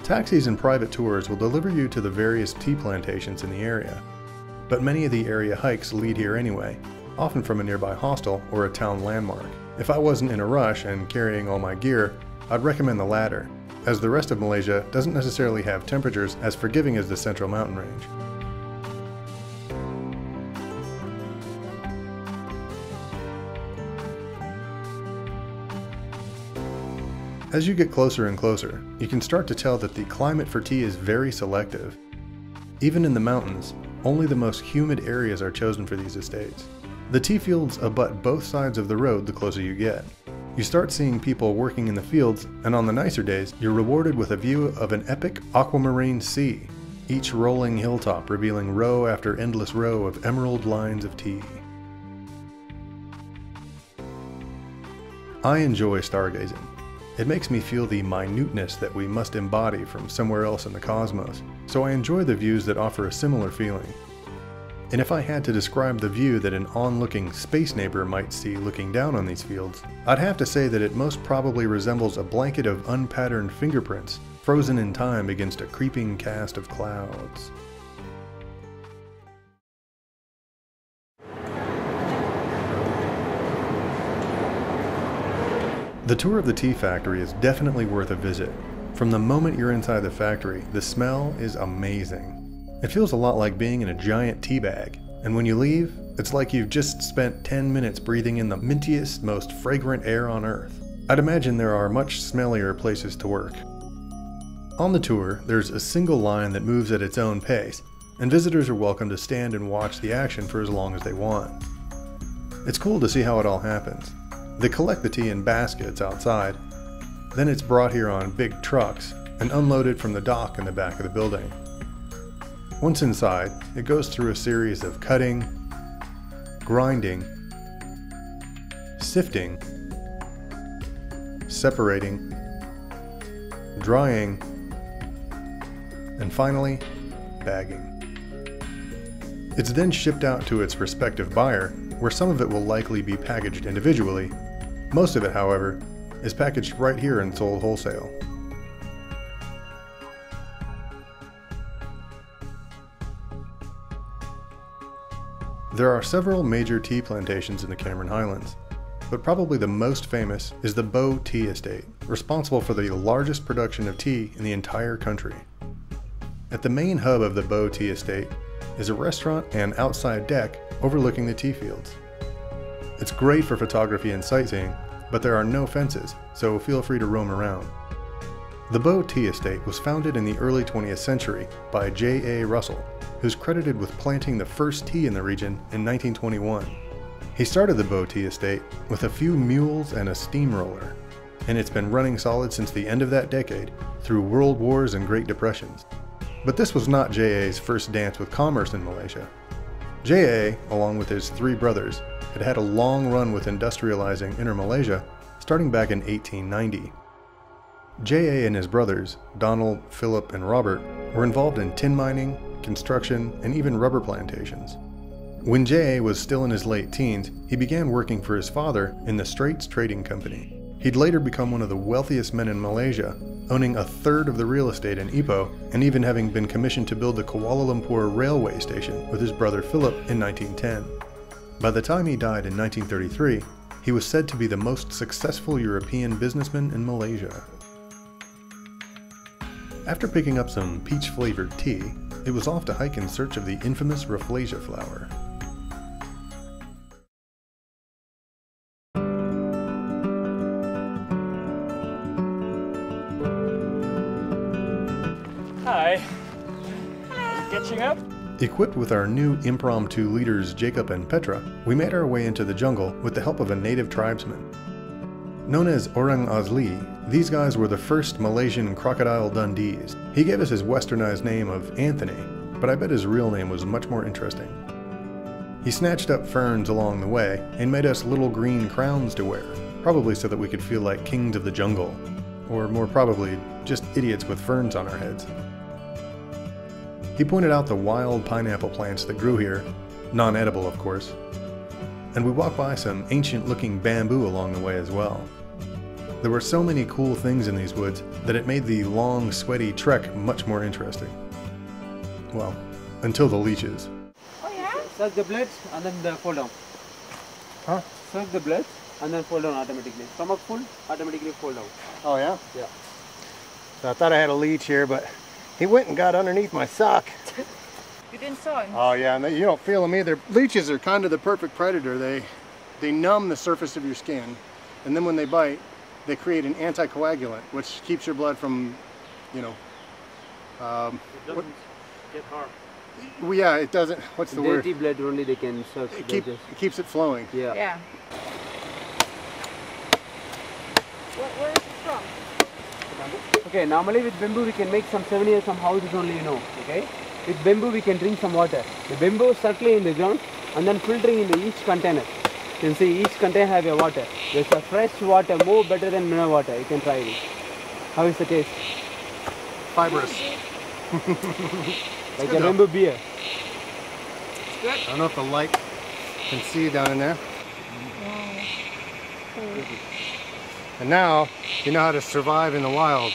Taxis and private tours will deliver you to the various tea plantations in the area. But many of the area hikes lead here anyway, often from a nearby hostel or a town landmark. If I wasn't in a rush and carrying all my gear, I'd recommend the latter, as the rest of Malaysia doesn't necessarily have temperatures as forgiving as the Central Mountain Range. As you get closer and closer, you can start to tell that the climate for tea is very selective. Even in the mountains, only the most humid areas are chosen for these estates. The tea fields abut both sides of the road the closer you get. You start seeing people working in the fields, and on the nicer days, you're rewarded with a view of an epic aquamarine sea, each rolling hilltop revealing row after endless row of emerald lines of tea. I enjoy stargazing. It makes me feel the minuteness that we must embody from somewhere else in the cosmos, so I enjoy the views that offer a similar feeling. And if I had to describe the view that an onlooking space neighbor might see looking down on these fields, I'd have to say that it most probably resembles a blanket of unpatterned fingerprints frozen in time against a creeping cast of clouds. The tour of the tea factory is definitely worth a visit. From the moment you're inside the factory, the smell is amazing. It feels a lot like being in a giant tea bag, and when you leave, it's like you've just spent 10 minutes breathing in the mintiest, most fragrant air on Earth. I'd imagine there are much smellier places to work. On the tour, there's a single line that moves at its own pace, and visitors are welcome to stand and watch the action for as long as they want. It's cool to see how it all happens. They collect the tea in baskets outside, then it's brought here on big trucks and unloaded from the dock in the back of the building. Once inside, it goes through a series of cutting, grinding, sifting, separating, drying, and finally, bagging. It's then shipped out to its respective buyer, where some of it will likely be packaged individually. Most of it, however, is packaged right here and sold wholesale. There are several major tea plantations in the Cameron Highlands. but probably the most famous is the Bow Tea Estate, responsible for the largest production of tea in the entire country. At the main hub of the Bow Tea Estate is a restaurant and outside deck overlooking the tea fields. It's great for photography and sightseeing, but there are no fences, so feel free to roam around. The Bow Tea Estate was founded in the early 20th century by J.A. Russell, who's credited with planting the first tea in the region in 1921. He started the Bow Tea Estate with a few mules and a steamroller, and it's been running solid since the end of that decade through world wars and Great Depressions. But this was not J.A.'s first dance with commerce in Malaysia. J.A., along with his 3 brothers, had had a long run with industrializing Inner Malaysia starting back in 1890. J.A. and his brothers, Donald, Philip, and Robert, were involved in tin mining, construction, and even rubber plantations. When J.A. was still in his late teens, he began working for his father in the Straits Trading Company. He'd later become one of the wealthiest men in Malaysia, owning a third of the real estate in Ipoh, and even having been commissioned to build the Kuala Lumpur railway station with his brother Philip in 1910. By the time he died in 1933, he was said to be the most successful European businessman in Malaysia. After picking up some peach-flavored tea, it was off to hike in search of the infamous Rafflesia flower. Hi. Catching up? Equipped with our new impromptu leaders Jacob and Petra, we made our way into the jungle with the help of a native tribesman. Known as Orang Asli, these guys were the first Malaysian Crocodile Dundees. He gave us his westernized name of Anthony, but I bet his real name was much more interesting. He snatched up ferns along the way and made us little green crowns to wear, probably so that we could feel like kings of the jungle, or more probably, just idiots with ferns on our heads. He pointed out the wild pineapple plants that grew here, non-edible of course, and we walked by some ancient-looking bamboo along the way as well. There were so many cool things in these woods that it made the long, sweaty trek much more interesting. Well, until the leeches. Oh yeah? Suck the blades and then fall down. Huh? Suck the blades and then fall down automatically. Stomach full, automatically fall down. Oh yeah? Yeah. So I thought I had a leech here, but he went and got underneath my sock. You didn't saw him? Oh yeah, and you don't feel them either. Leeches are kind of the perfect predator. They numb the surface of your skin, and then when they bite, they create an anticoagulant, which keeps your blood from, you know, it doesn't get hard. Well, yeah, it doesn't. What's the word? Dirty blood only they can suck. It keeps it flowing. Yeah. Yeah. Where is it from? Okay, normally with bamboo we can make some souvenirs, some houses only, you know. Okay. With bamboo we can drink some water. The bamboo circling in the ground and then filtering into each container. You can see each container have a water. There's a fresh water, more better than mineral water. You can try it. How is the taste? Fibrous. Like a bamboo beer. It's good. I don't know if the light can see down in there. And now you know how to survive in the wild.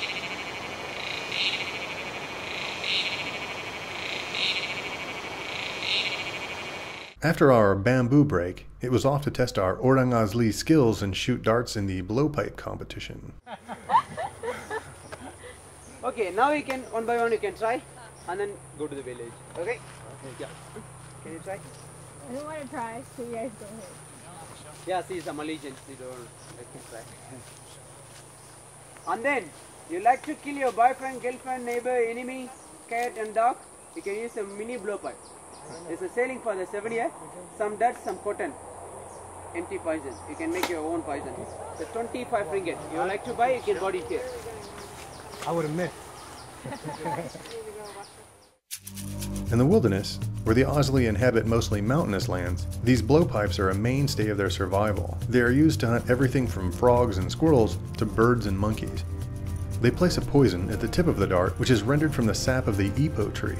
After our bamboo break, it was off to test our Orang Asli skills and shoot darts in the blowpipe competition. Okay, now you can one by one you can try and then go to the village. Okay? Yeah. Can you try? I don't want to try, so you guys go ahead. Yeah, see some Malaysians, they don't let you try. And then you like to kill your boyfriend, girlfriend, neighbor, enemy, cat and dog, you can use a mini blowpipe. It's a selling for the 7 year, some dirt, some cotton, empty poison. You can make your own poison. It's 25 ringgit. You like to buy, you can bought it here. I would have missed. In the wilderness, where the Asli inhabit mostly mountainous lands, these blowpipes are a mainstay of their survival. They are used to hunt everything from frogs and squirrels to birds and monkeys. They place a poison at the tip of the dart, which is rendered from the sap of the ipoh tree.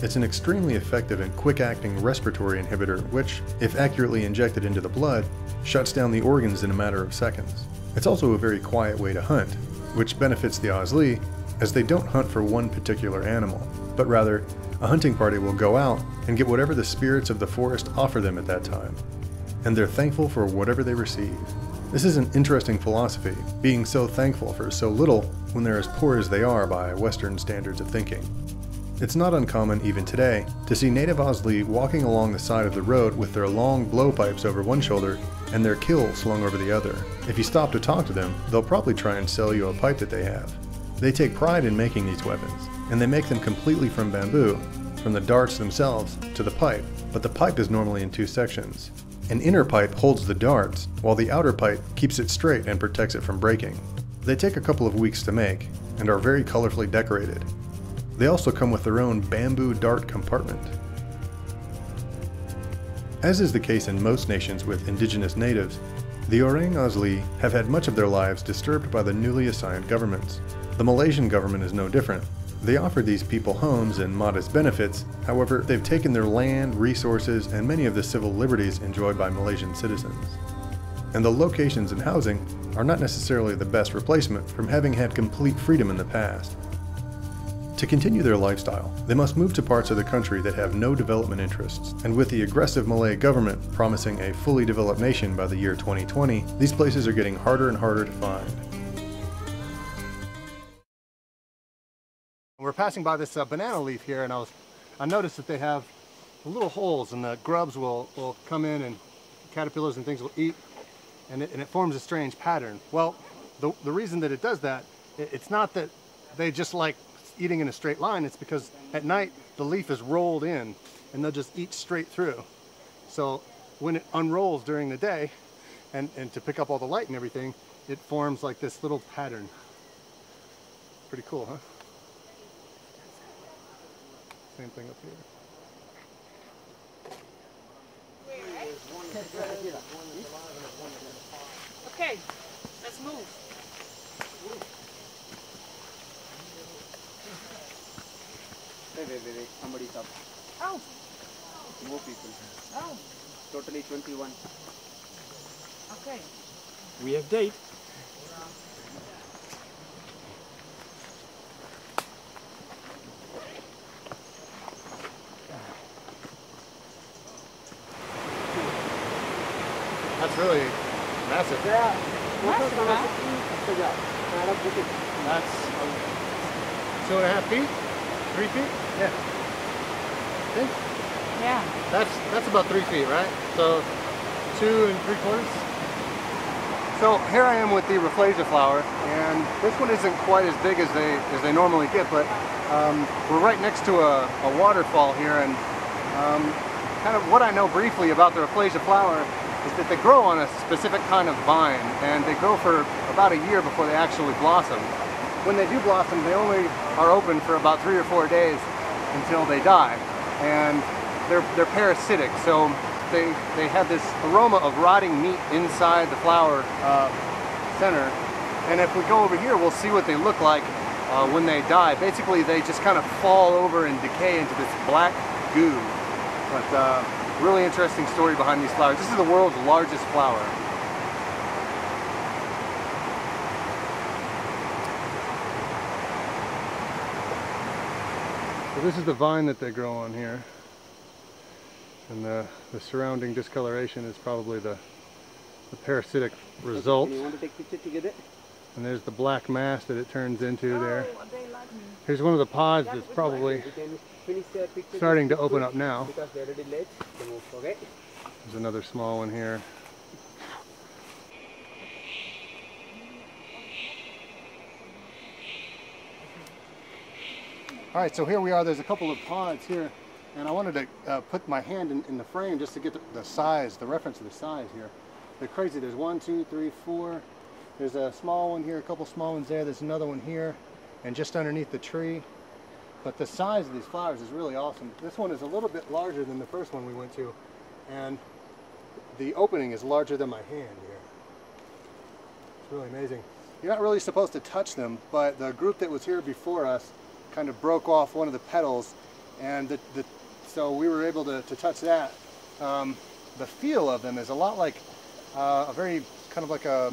It's an extremely effective and quick-acting respiratory inhibitor which, if accurately injected into the blood, shuts down the organs in a matter of seconds. It's also a very quiet way to hunt, which benefits the Asli, as they don't hunt for one particular animal, but rather, a hunting party will go out and get whatever the spirits of the forest offer them at that time. and they're thankful for whatever they receive. This is an interesting philosophy, being so thankful for so little when they're as poor as they are by Western standards of thinking. It's not uncommon, even today, to see native Aussie walking along the side of the road with their long blowpipes over one shoulder and their kill slung over the other. If you stop to talk to them, they'll probably try and sell you a pipe that they have. They take pride in making these weapons, and they make them completely from bamboo, from the darts themselves to the pipe, but the pipe is normally in two sections. An inner pipe holds the darts, while the outer pipe keeps it straight and protects it from breaking. They take a couple of weeks to make, and are very colorfully decorated. They also come with their own bamboo dart compartment. As is the case in most nations with indigenous natives, the Orang Asli have had much of their lives disturbed by the newly assigned governments. The Malaysian government is no different. They offer these people homes and modest benefits, however, they've taken their land, resources, and many of the civil liberties enjoyed by Malaysian citizens. And the locations and housing are not necessarily the best replacement from having had complete freedom in the past. To continue their lifestyle, they must move to parts of the country that have no development interests, and with the aggressive Malay government promising a fully developed nation by the year 2020, these places are getting harder and harder to find. We're passing by this banana leaf here, and I noticed that they have little holes, and the grubs will come in, and caterpillars and things will eat, and it forms a strange pattern. Well, the reason that it does that, it's not that they just like eating in a straight line. It's because at night the leaf is rolled in, and they'll just eat straight through. So when it unrolls during the day, and to pick up all the light and everything, it forms like this little pattern. Pretty cool, huh? Same thing up here. Okay, let's move. Wait, somebody's up. Oh. More people. Oh. Totally 21. Okay. We have date. That's really massive. Yeah. That's 2.5 feet? 3 feet? Yeah. I think? Yeah. That's about 3 feet, right? So 2 3/4. So here I am with the rafflesia flower, and this one isn't quite as big as they normally get, but we're right next to a waterfall here, and kind of what I know briefly about the rafflesia flower is that they grow on a specific kind of vine, and they grow for about a year before they actually blossom. When they do blossom, they only are open for about 3 or 4 days until they die, and they're parasitic, so they have this aroma of rotting meat inside the flower center. And if we go over here, we'll see what they look like when they die. Basically, they just kind of fall over and decay into this black goo. But really interesting story behind these flowers. This is the world's largest flower. So this is the vine that they grow on here. And the surrounding discoloration is probably the parasitic result. You want to take picture together? And there's the black mass that it turns into there. Here's one of the pods that's probably starting to open up now. Because they're already late. Okay. There's another small one here. All right, so here we are. There's a couple of pods here, and I wanted to put my hand in the frame just to get the size, the reference of the size here. They're crazy. There's 1, 2, 3, 4. There's a small one here, a couple small ones there. There's another one here, and just underneath the tree. But the size of these flowers is really awesome. This one is a little bit larger than the first one we went to, and the opening is larger than my hand here. It's really amazing. You're not really supposed to touch them, but the group that was here before us kind of broke off one of the petals, and so we were able to touch that. The feel of them is a lot like a very kind of like a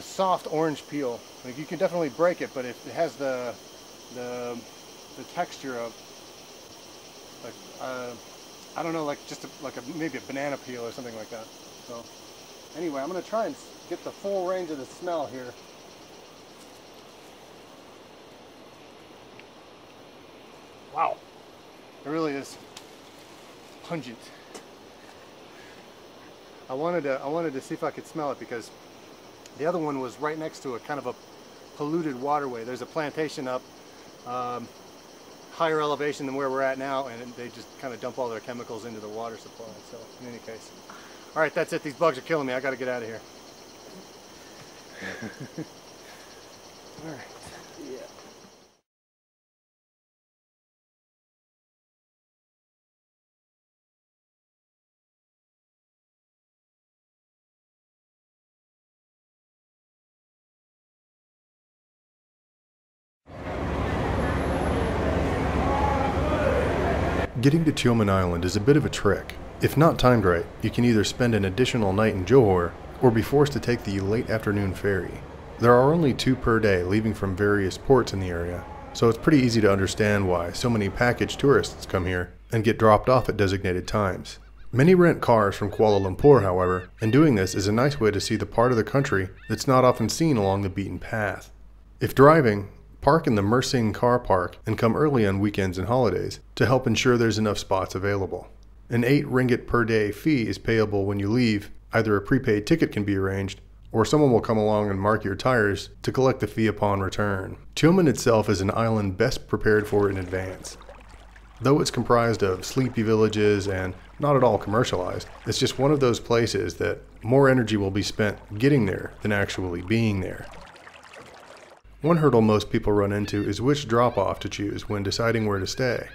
soft orange peel. Like you can definitely break it, but it has the texture of like, I don't know, like just maybe a banana peel or something like that. So anyway, I'm gonna try and get the full range of the smell here. Wow, it really is pungent. I wanted to see if I could smell it because the other one was right next to a kind of a polluted waterway. There's a plantation up higher elevation than where we're at now, and they just kind of dump all their chemicals into the water supply. So in any case, all right, that's it. These bugs are killing me. I got to get out of here. All right. Yeah. Getting to Tioman Island is a bit of a trek. If not timed right, you can either spend an additional night in Johor or be forced to take the late afternoon ferry. There are only 2 per day leaving from various ports in the area, so it's pretty easy to understand why so many package tourists come here and get dropped off at designated times. Many rent cars from Kuala Lumpur, however, and doing this is a nice way to see the part of the country that's not often seen along the beaten path. If driving, park in the Mersing car park and come early on weekends and holidays to help ensure there's enough spots available. An 8 ringgit per day fee is payable when you leave. Either a prepaid ticket can be arranged, or someone will come along and mark your tires to collect the fee upon return. Tioman itself is an island best prepared for in advance. Though it's comprised of sleepy villages and not at all commercialized, it's just one of those places that more energy will be spent getting there than actually being there. One hurdle most people run into is which drop-off to choose when deciding where to stay.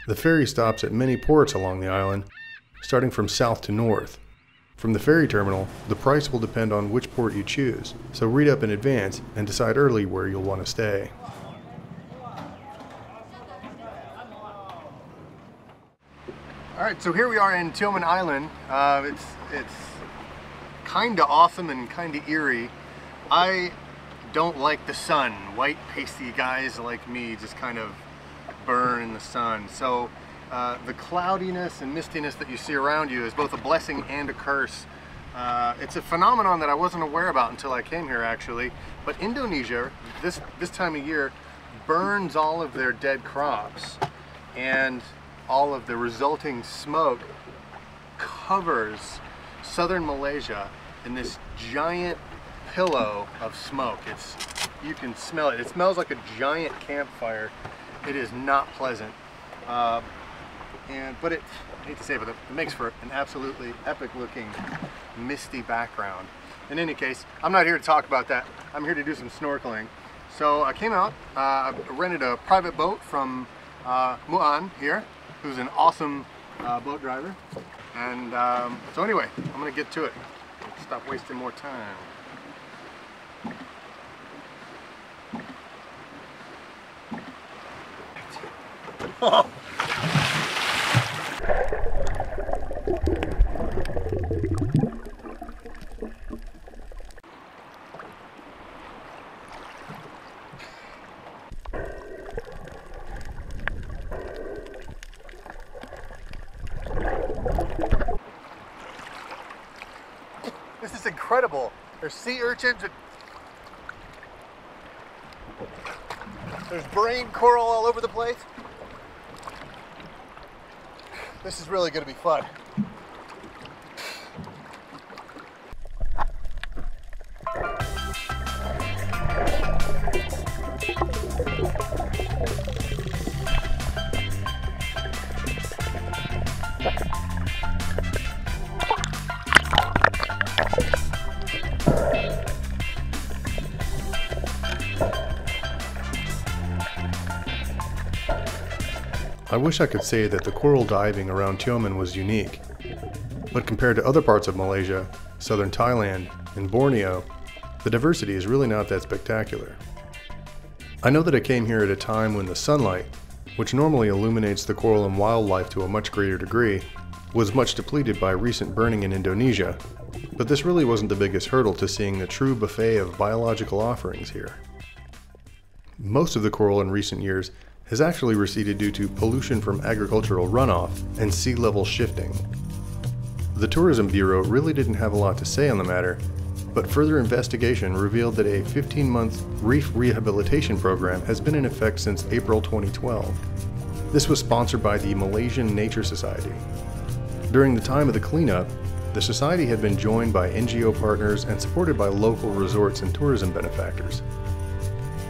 The ferry stops at many ports along the island, starting from south to north. From the ferry terminal, the price will depend on which port you choose, so read up in advance and decide early where you'll want to stay. Alright, so here we are in Tioman Island. It's kinda awesome and kinda eerie. I don't like the sun. White pasty guys like me just kind of burn in the sun. So the cloudiness and mistiness that you see around you is both a blessing and a curse. It's a phenomenon that I wasn't aware about until I came here actually, but Indonesia this time of year burns all of their dead crops, and all of the resulting smoke covers southern Malaysia in this giant pillow of smoke. You can smell it. It smells like a giant campfire. It is not pleasant. But I hate to say it, but it makes for an absolutely epic looking misty background. In any case, I'm not here to talk about that. I'm here to do some snorkeling. So I came out, I rented a private boat from Muan here, who's an awesome boat driver. And so anyway, I'm gonna get to it. Stop wasting more time. Oh. This is incredible. There's sea urchins and there's brain coral all over the place. This is really going to be fun. I wish I could say that the coral diving around Tioman was unique, but compared to other parts of Malaysia, southern Thailand, and Borneo, the diversity is really not that spectacular. I know that I came here at a time when the sunlight, which normally illuminates the coral and wildlife to a much greater degree, was much depleted by recent burning in Indonesia, but this really wasn't the biggest hurdle to seeing the true buffet of biological offerings here. Most of the coral in recent years has actually receded due to pollution from agricultural runoff and sea level shifting. The Tourism Bureau really didn't have a lot to say on the matter, but further investigation revealed that a 15-month reef rehabilitation program has been in effect since April 2012. This was sponsored by the Malaysian Nature Society. During the time of the cleanup, the society had been joined by NGO partners and supported by local resorts and tourism benefactors.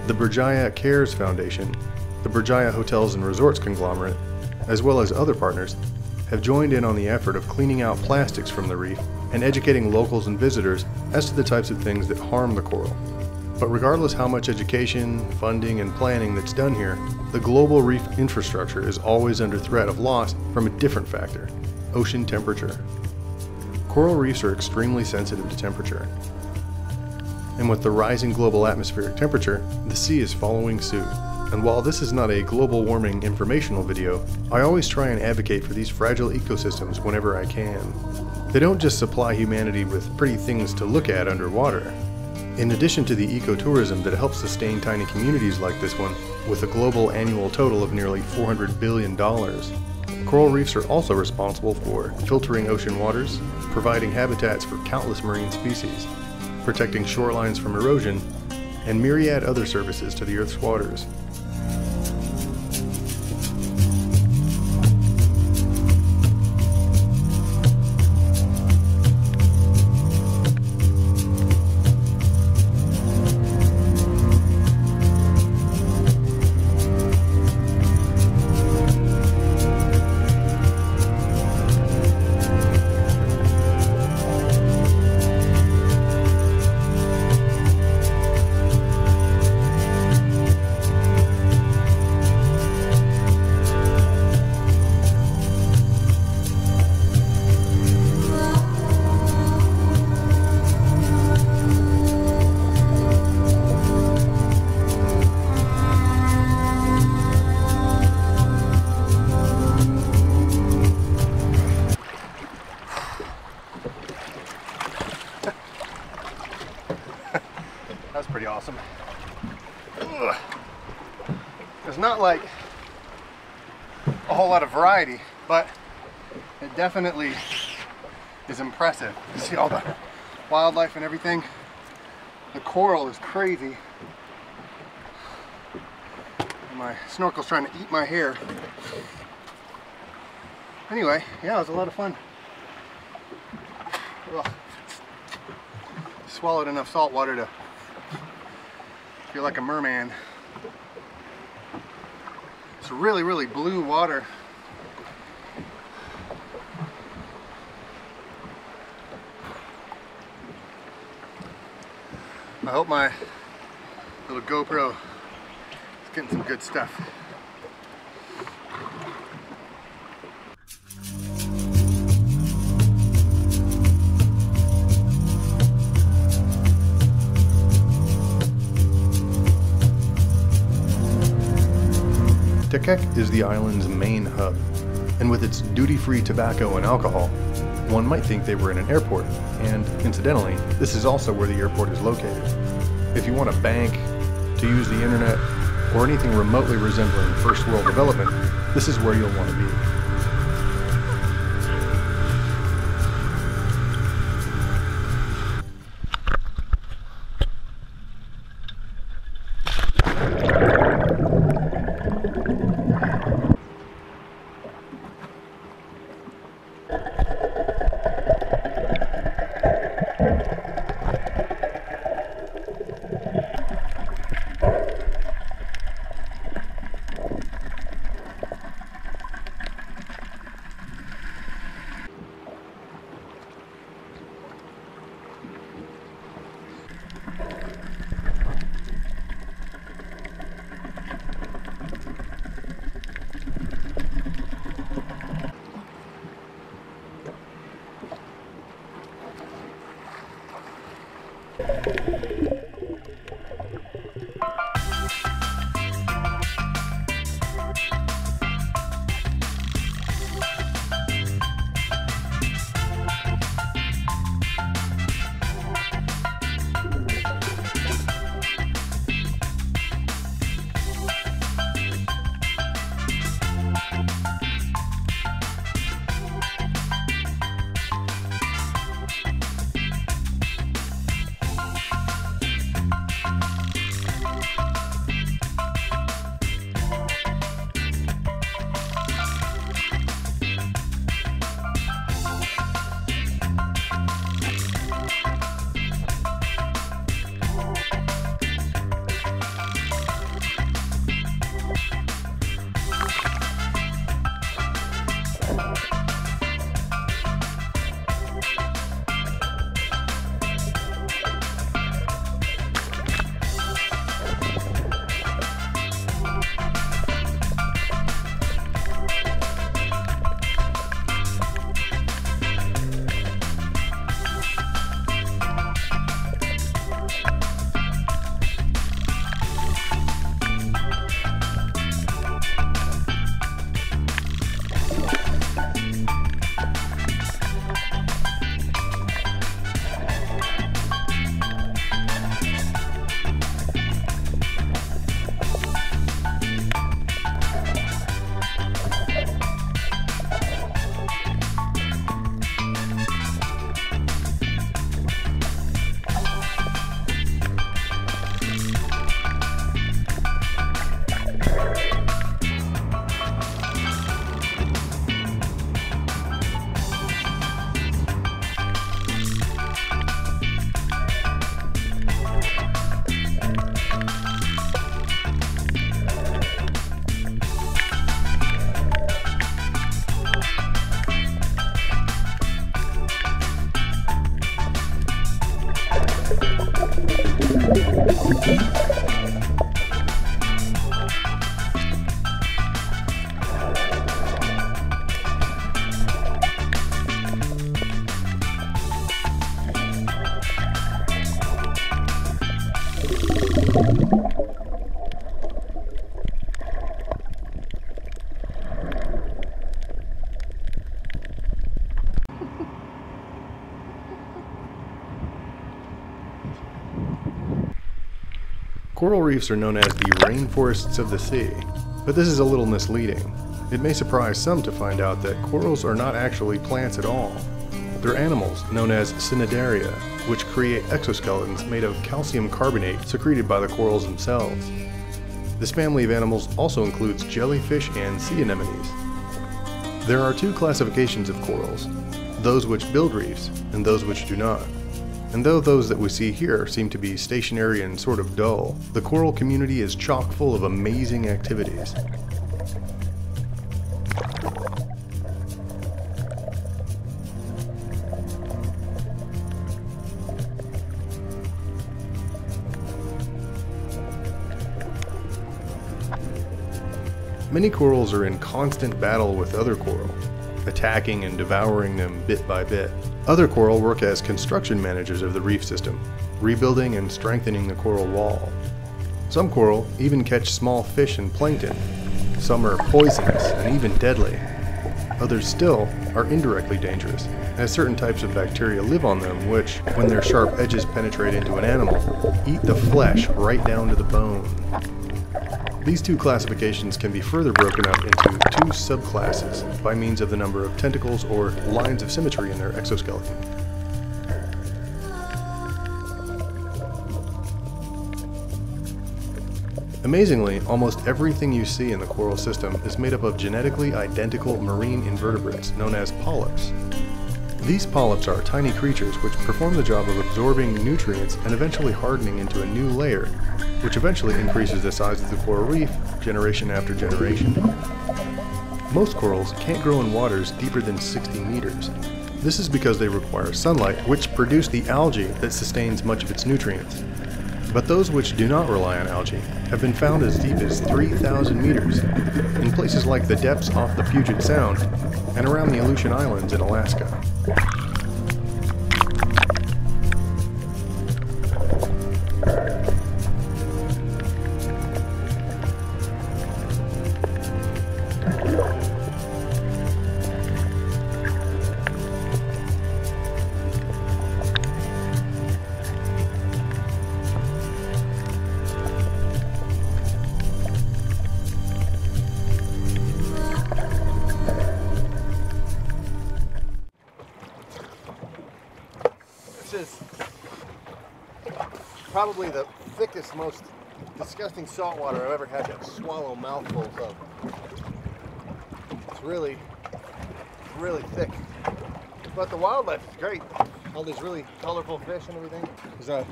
The Berjaya Cares Foundation, the Berjaya Hotels and Resorts conglomerate, as well as other partners, have joined in on the effort of cleaning out plastics from the reef and educating locals and visitors as to the types of things that harm the coral. But regardless how much education, funding, and planning that's done here, the global reef infrastructure is always under threat of loss from a different factor: ocean temperature. Coral reefs are extremely sensitive to temperature. And with the rising global atmospheric temperature, the sea is following suit. And while this is not a global warming informational video, I always try and advocate for these fragile ecosystems whenever I can. They don't just supply humanity with pretty things to look at underwater. In addition to the ecotourism that helps sustain tiny communities like this one, with a global annual total of nearly $400 billion, coral reefs are also responsible for filtering ocean waters, providing habitats for countless marine species, protecting shorelines from erosion, and myriad other services to the Earth's waters. That's pretty awesome. Ugh. There's not like a whole lot of variety, but it definitely is impressive. You see all the wildlife and everything. The coral is crazy. My snorkel's trying to eat my hair. Anyway, yeah, it was a lot of fun. Ugh. Swallowed enough salt water to feel like a merman. It's really, really blue water. I hope my little GoPro is getting some good stuff. Tekek is the island's main hub, and with its duty-free tobacco and alcohol, one might think they were in an airport, and incidentally, this is also where the airport is located. If you want a bank, to use the internet, or anything remotely resembling first world development, this is where you'll want to be. Coral reefs are known as the rainforests of the sea, but this is a little misleading. It may surprise some to find out that corals are not actually plants at all. They're animals known as cnidaria, which create exoskeletons made of calcium carbonate secreted by the corals themselves. This family of animals also includes jellyfish and sea anemones. There are two classifications of corals, those which build reefs and those which do not. And though those that we see here seem to be stationary and sort of dull, the coral community is chock full of amazing activities. Many corals are in constant battle with other coral, attacking and devouring them bit by bit. Other coral work as construction managers of the reef system, rebuilding and strengthening the coral wall. Some coral even catch small fish and plankton. Some are poisonous and even deadly. Others still are indirectly dangerous, as certain types of bacteria live on them which, when their sharp edges penetrate into an animal, eat the flesh right down to the bone. These two classifications can be further broken up into two subclasses by means of the number of tentacles or lines of symmetry in their exoskeleton. Amazingly, almost everything you see in the coral system is made up of genetically identical marine invertebrates known as polyps. These polyps are tiny creatures which perform the job of absorbing nutrients and eventually hardening into a new layer, which eventually increases the size of the coral reef generation after generation. Most corals can't grow in waters deeper than 60 meters. This is because they require sunlight, which produce the algae that sustains much of its nutrients. But those which do not rely on algae have been found as deep as 3,000 meters in places like the depths off the Puget Sound and around the Aleutian Islands in Alaska. This is probably the thickest, most disgusting salt water I've ever had to swallow mouthfuls of. It's really, really thick. But the wildlife is great. All these really colorful fish and everything. There's a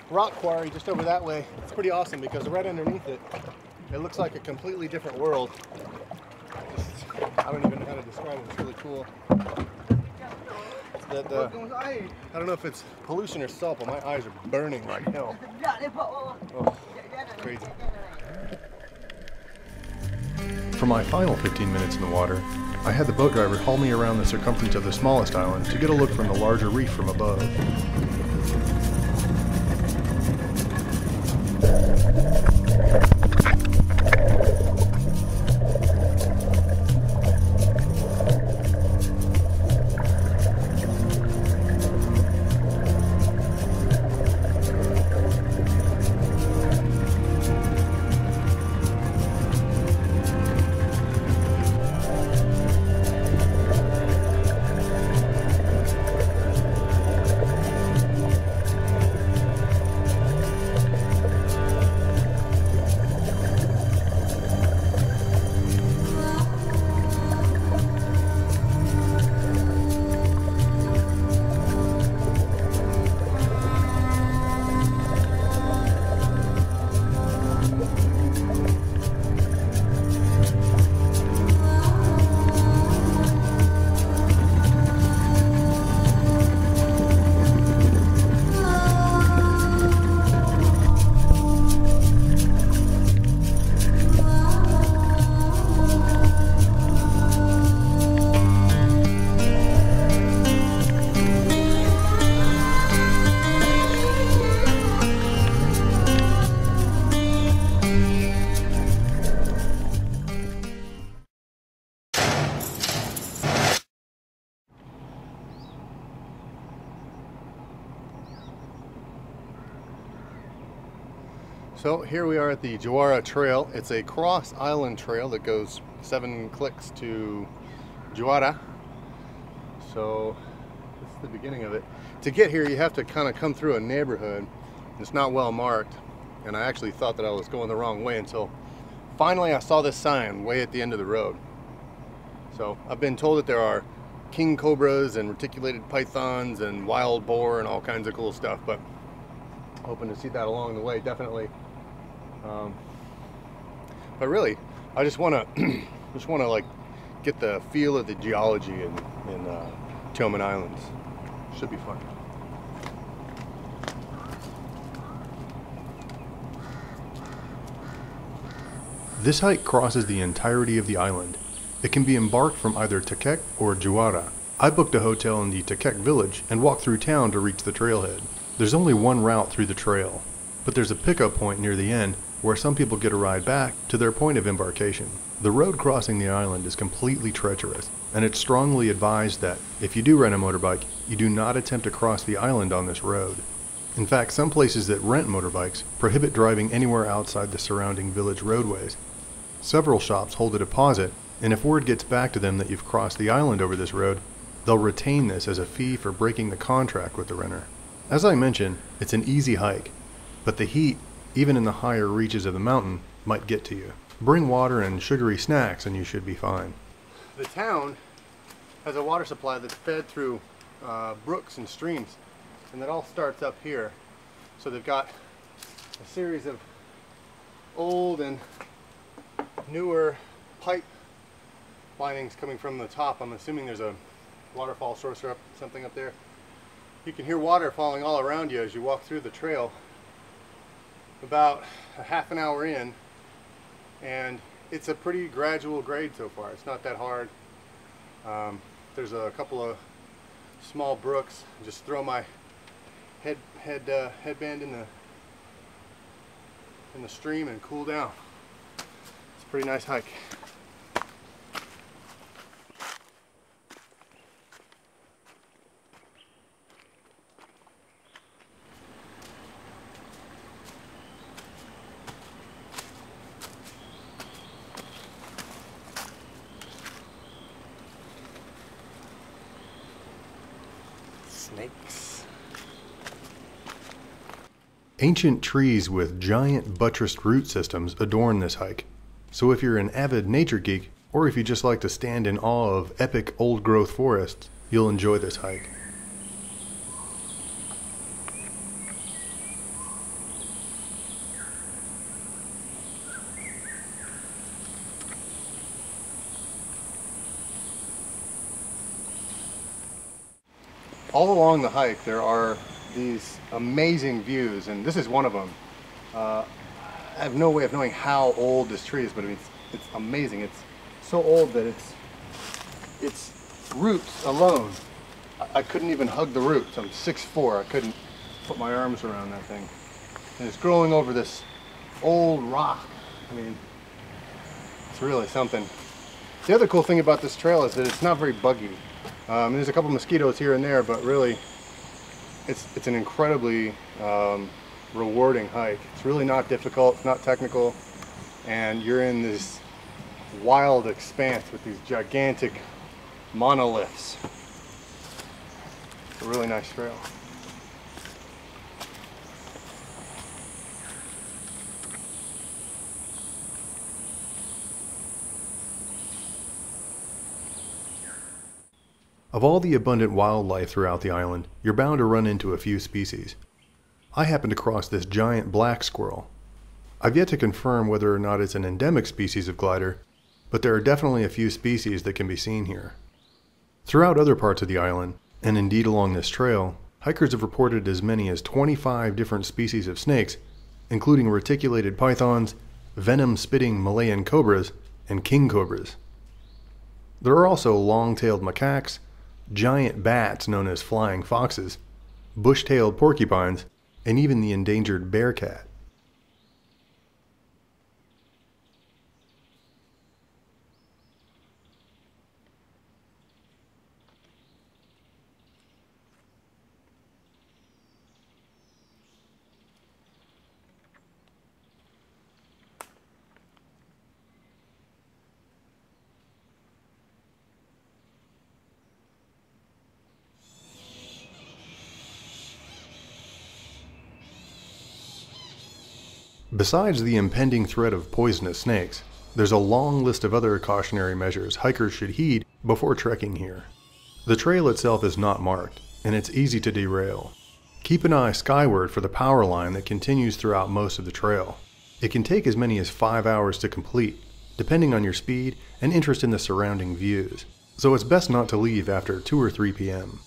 rock quarry just over that way. It's pretty awesome because right underneath it, it looks like a completely different world. I don't even know how to describe it. It's really cool. It's that, I don't know if it's pollution or salt, but my eyes are burning like hell. Oh, crazy. For my final 15 minutes in the water, I had the boat driver haul me around the circumference of the smallest island to get a look from the larger reef from above. So here we are at the Jawara Trail. It's a cross-island trail that goes 7 clicks to Jawara. So this is the beginning of it. To get here, you have to kind of come through a neighborhood. It's not well marked, and I actually thought that I was going the wrong way until finally I saw this sign way at the end of the road. So I've been told that there are king cobras and reticulated pythons and wild boar and all kinds of cool stuff, but hoping to see that along the way, definitely. But really, I just want to like get the feel of the geology in Tioman Islands. Should be fun. This hike crosses the entirety of the island. It can be embarked from either Takek or Jawara. I booked a hotel in the Takek village and walked through town to reach the trailhead. There's only one route through the trail, but there's a pickup point near the end where some people get a ride back to their point of embarkation. The road crossing the island is completely treacherous, and it's strongly advised that if you do rent a motorbike, you do not attempt to cross the island on this road. In fact, some places that rent motorbikes prohibit driving anywhere outside the surrounding village roadways. Several shops hold a deposit, and if word gets back to them that you've crossed the island over this road, they'll retain this as a fee for breaking the contract with the renter. As I mentioned, it's an easy hike, but the heat, even in the higher reaches of the mountain, might get to you. Bring water and sugary snacks and you should be fine. The town has a water supply that's fed through brooks and streams, and that all starts up here. So they've got a series of old and newer pipe linings coming from the top. I'm assuming there's a waterfall source or something up there. You can hear water falling all around you as you walk through the trail. About a half an hour in, and it's a pretty gradual grade so far. It's not that hard. There's a couple of small brooks. Just throw my headband in the stream and cool down. It's a pretty nice hike. Snakes. Ancient trees with giant buttressed root systems adorn this hike. So if you're an avid nature geek, or if you just like to stand in awe of epic old-growth forests, you'll enjoy this hike. all along the hike there are these amazing views, and this is one of them. I have no way of knowing how old this tree is, but I mean, it's amazing. It's so old that its roots alone, I couldn't even hug the roots. I'm 6'4", I couldn't put my arms around that thing. And it's growing over this old rock. I mean, it's really something. The other cool thing about this trail is that it's not very buggy. There's a couple mosquitoes here and there, but really it's an incredibly rewarding hike. It's really not difficult, it's not technical, and you're in this wild expanse with these gigantic monoliths. It's a really nice trail. Of all the abundant wildlife throughout the island, you're bound to run into a few species. I happened to cross this giant black squirrel. I've yet to confirm whether or not it's an endemic species of glider, but there are definitely a few species that can be seen here. Throughout other parts of the island, and indeed along this trail, hikers have reported as many as 25 different species of snakes, including reticulated pythons, venom-spitting Malayan cobras, and king cobras. There are also long-tailed macaques, giant bats known as flying foxes, bush-tailed porcupines, and even the endangered bearcat. Besides the impending threat of poisonous snakes, there's a long list of other cautionary measures hikers should heed before trekking here. The trail itself is not marked, and it's easy to derail. Keep an eye skyward for the power line that continues throughout most of the trail. It can take as many as 5 hours to complete, depending on your speed and interest in the surrounding views, so it's best not to leave after 2 or 3 p.m.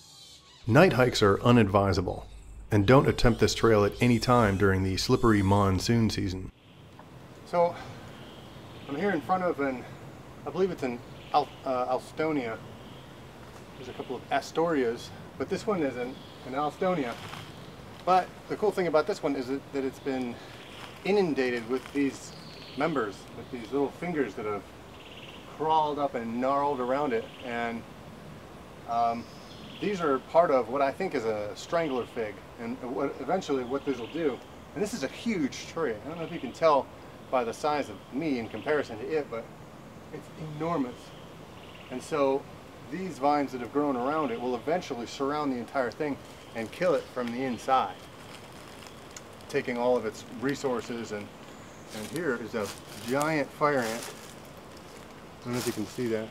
Night hikes are unadvisable, and don't attempt this trail at any time during the slippery monsoon season. So, I'm here in front of I believe it's an Alstonia. There's a couple of Astorias, but this one is an Alstonia. But the cool thing about this one is that it's been inundated with these members, with these little fingers that have crawled up and gnarled around it, and these are part of what I think is a strangler fig, and eventually what this will do, and this is a huge tree. I don't know if you can tell by the size of me in comparison to it, but it's enormous. And so these vines that have grown around it will eventually surround the entire thing and kill it from the inside, taking all of its resources. And here is a giant fire ant. I don't know if you can see that.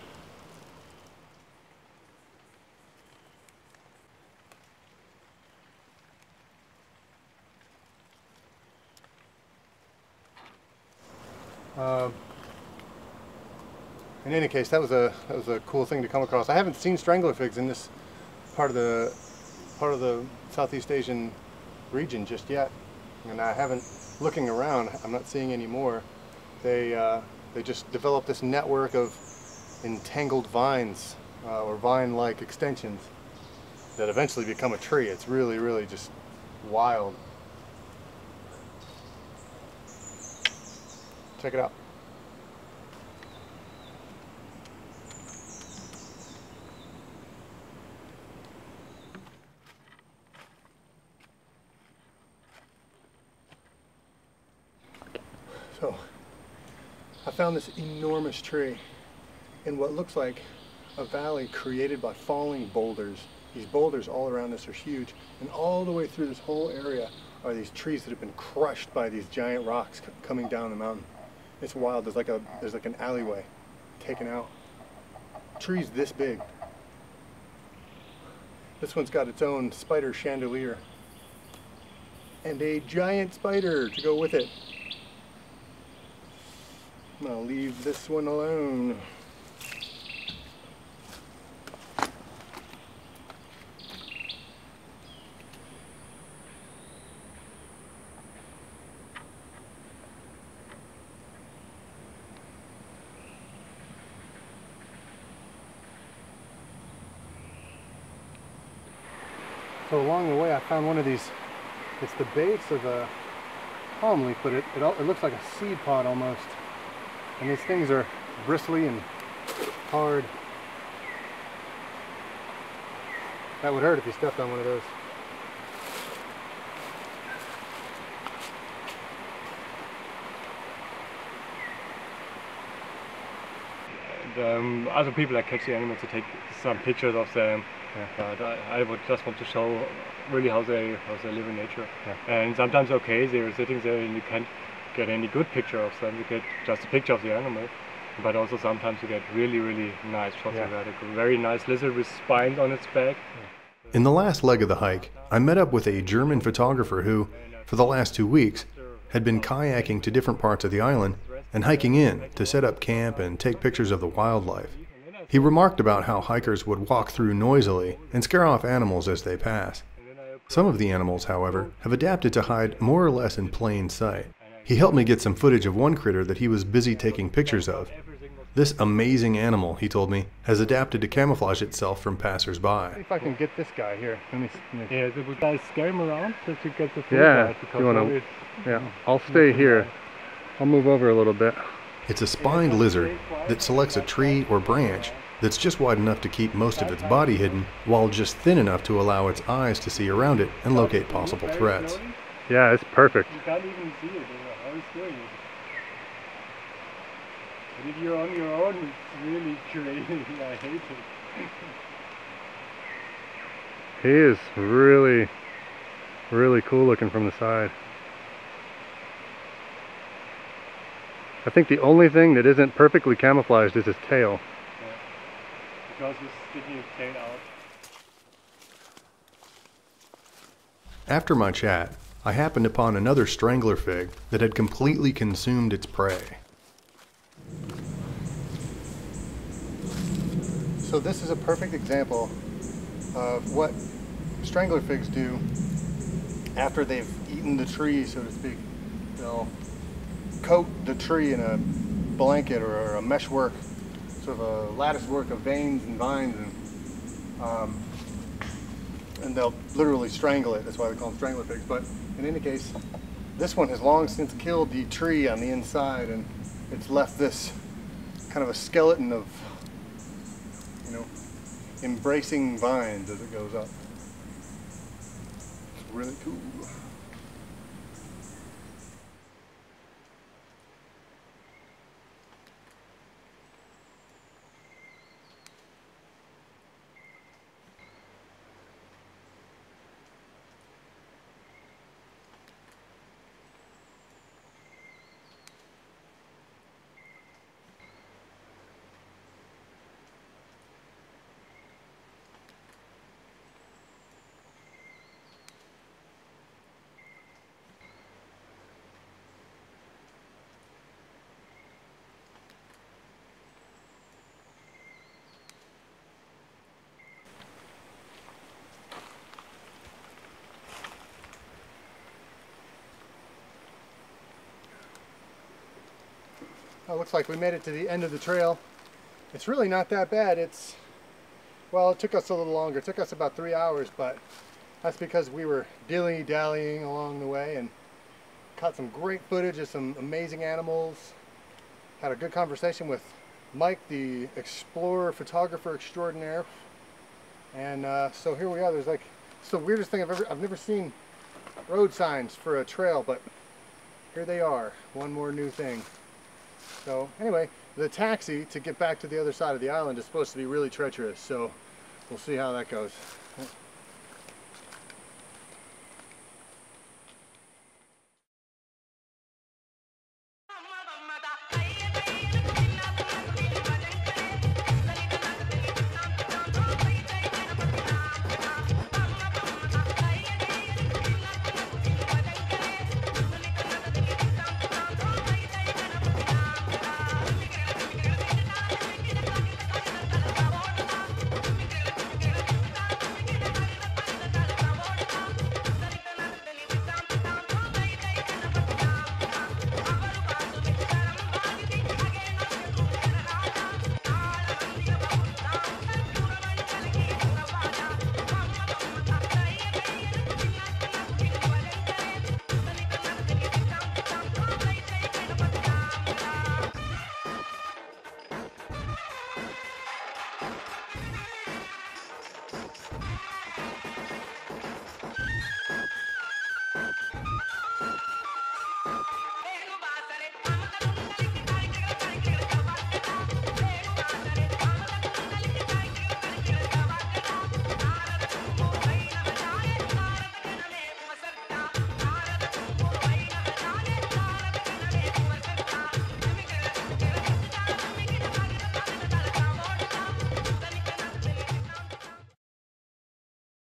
In any case, that was a cool thing to come across. I haven't seen strangler figs in this part of the Southeast Asian region just yet, and I haven't. Looking around, I'm not seeing any more. They just developed this network of entangled vines or vine-like extensions that eventually become a tree. It's really, really just wild. Check it out. So, I found this enormous tree in what looks like a valley created by falling boulders. These boulders all around this are huge, and all the way through this whole area are these trees that have been crushed by these giant rocks coming down the mountain. It's wild. There's like an alleyway taken out. Trees this big. This one's got its own spider chandelier and a giant spider to go with it. I'm gonna leave this one alone. So along the way I found one of these, it's the base of a palm leaf, but it looks like a seed pod almost. And these things are bristly and hard. That would hurt if you stepped on one of those. Other people that catch the animals to take some pictures of them. Yeah. But I would just want to show really how they live in nature. Yeah. And sometimes okay, they're sitting there and you can't get any good picture of them. You get just a picture of the animal. But also sometimes you get really nice shots of that. A very nice lizard with spines on its back. Yeah. In the last leg of the hike, I met up with a German photographer who, for the last 2 weeks, had been kayaking to different parts of the island and hiking in to set up camp and take pictures of the wildlife. He remarked about how hikers would walk through noisily and scare off animals as they pass. Some of the animals, however, have adapted to hide more or less in plain sight. He helped me get some footage of one critter that he was busy taking pictures of. This amazing animal, he told me, has adapted to camouflage itself from passers-by. See if I can get this guy here. Let me yeah, would guys scare him around so to get the food? Yeah, you want to? Yeah, I'll stay here. I'll move over a little bit. It's a spined lizard that selects a tree or branch that's just wide enough to keep most of its body hidden, while just thin enough to allow its eyes to see around it and locate possible threats. Yeah, it's perfect. You can't even see it. How is it doing it? But if you're on your own, it's really crazy. I hate it. He is really cool looking from the side. I think the only thing that isn't perfectly camouflaged is his tail. Yeah. Because he's sticking his tail out. After my chat, I happened upon another strangler fig that had completely consumed its prey. So this is a perfect example of what strangler figs do after they've eaten the tree, so to speak. They'll coat the tree in a blanket or a meshwork, sort of a lattice work of veins and vines, and they'll literally strangle it. That's why they call them strangler figs. But in any case, this one has long since killed the tree on the inside, and it's left this kind of a skeleton of, you know, embracing vines as it goes up. It's really cool. Oh, looks like we made it to the end of the trail. It's really not that bad. Well, it took us a little longer. It took us about 3 hours, but that's because we were dilly-dallying along the way and caught some great footage of some amazing animals. Had a good conversation with Mike, the explorer, photographer extraordinaire. And so here we are. There's it's the weirdest thing I've never seen road signs for a trail, but here they are. One more new thing. So anyway, the taxi to get back to the other side of the island is supposed to be really treacherous, so we'll see how that goes.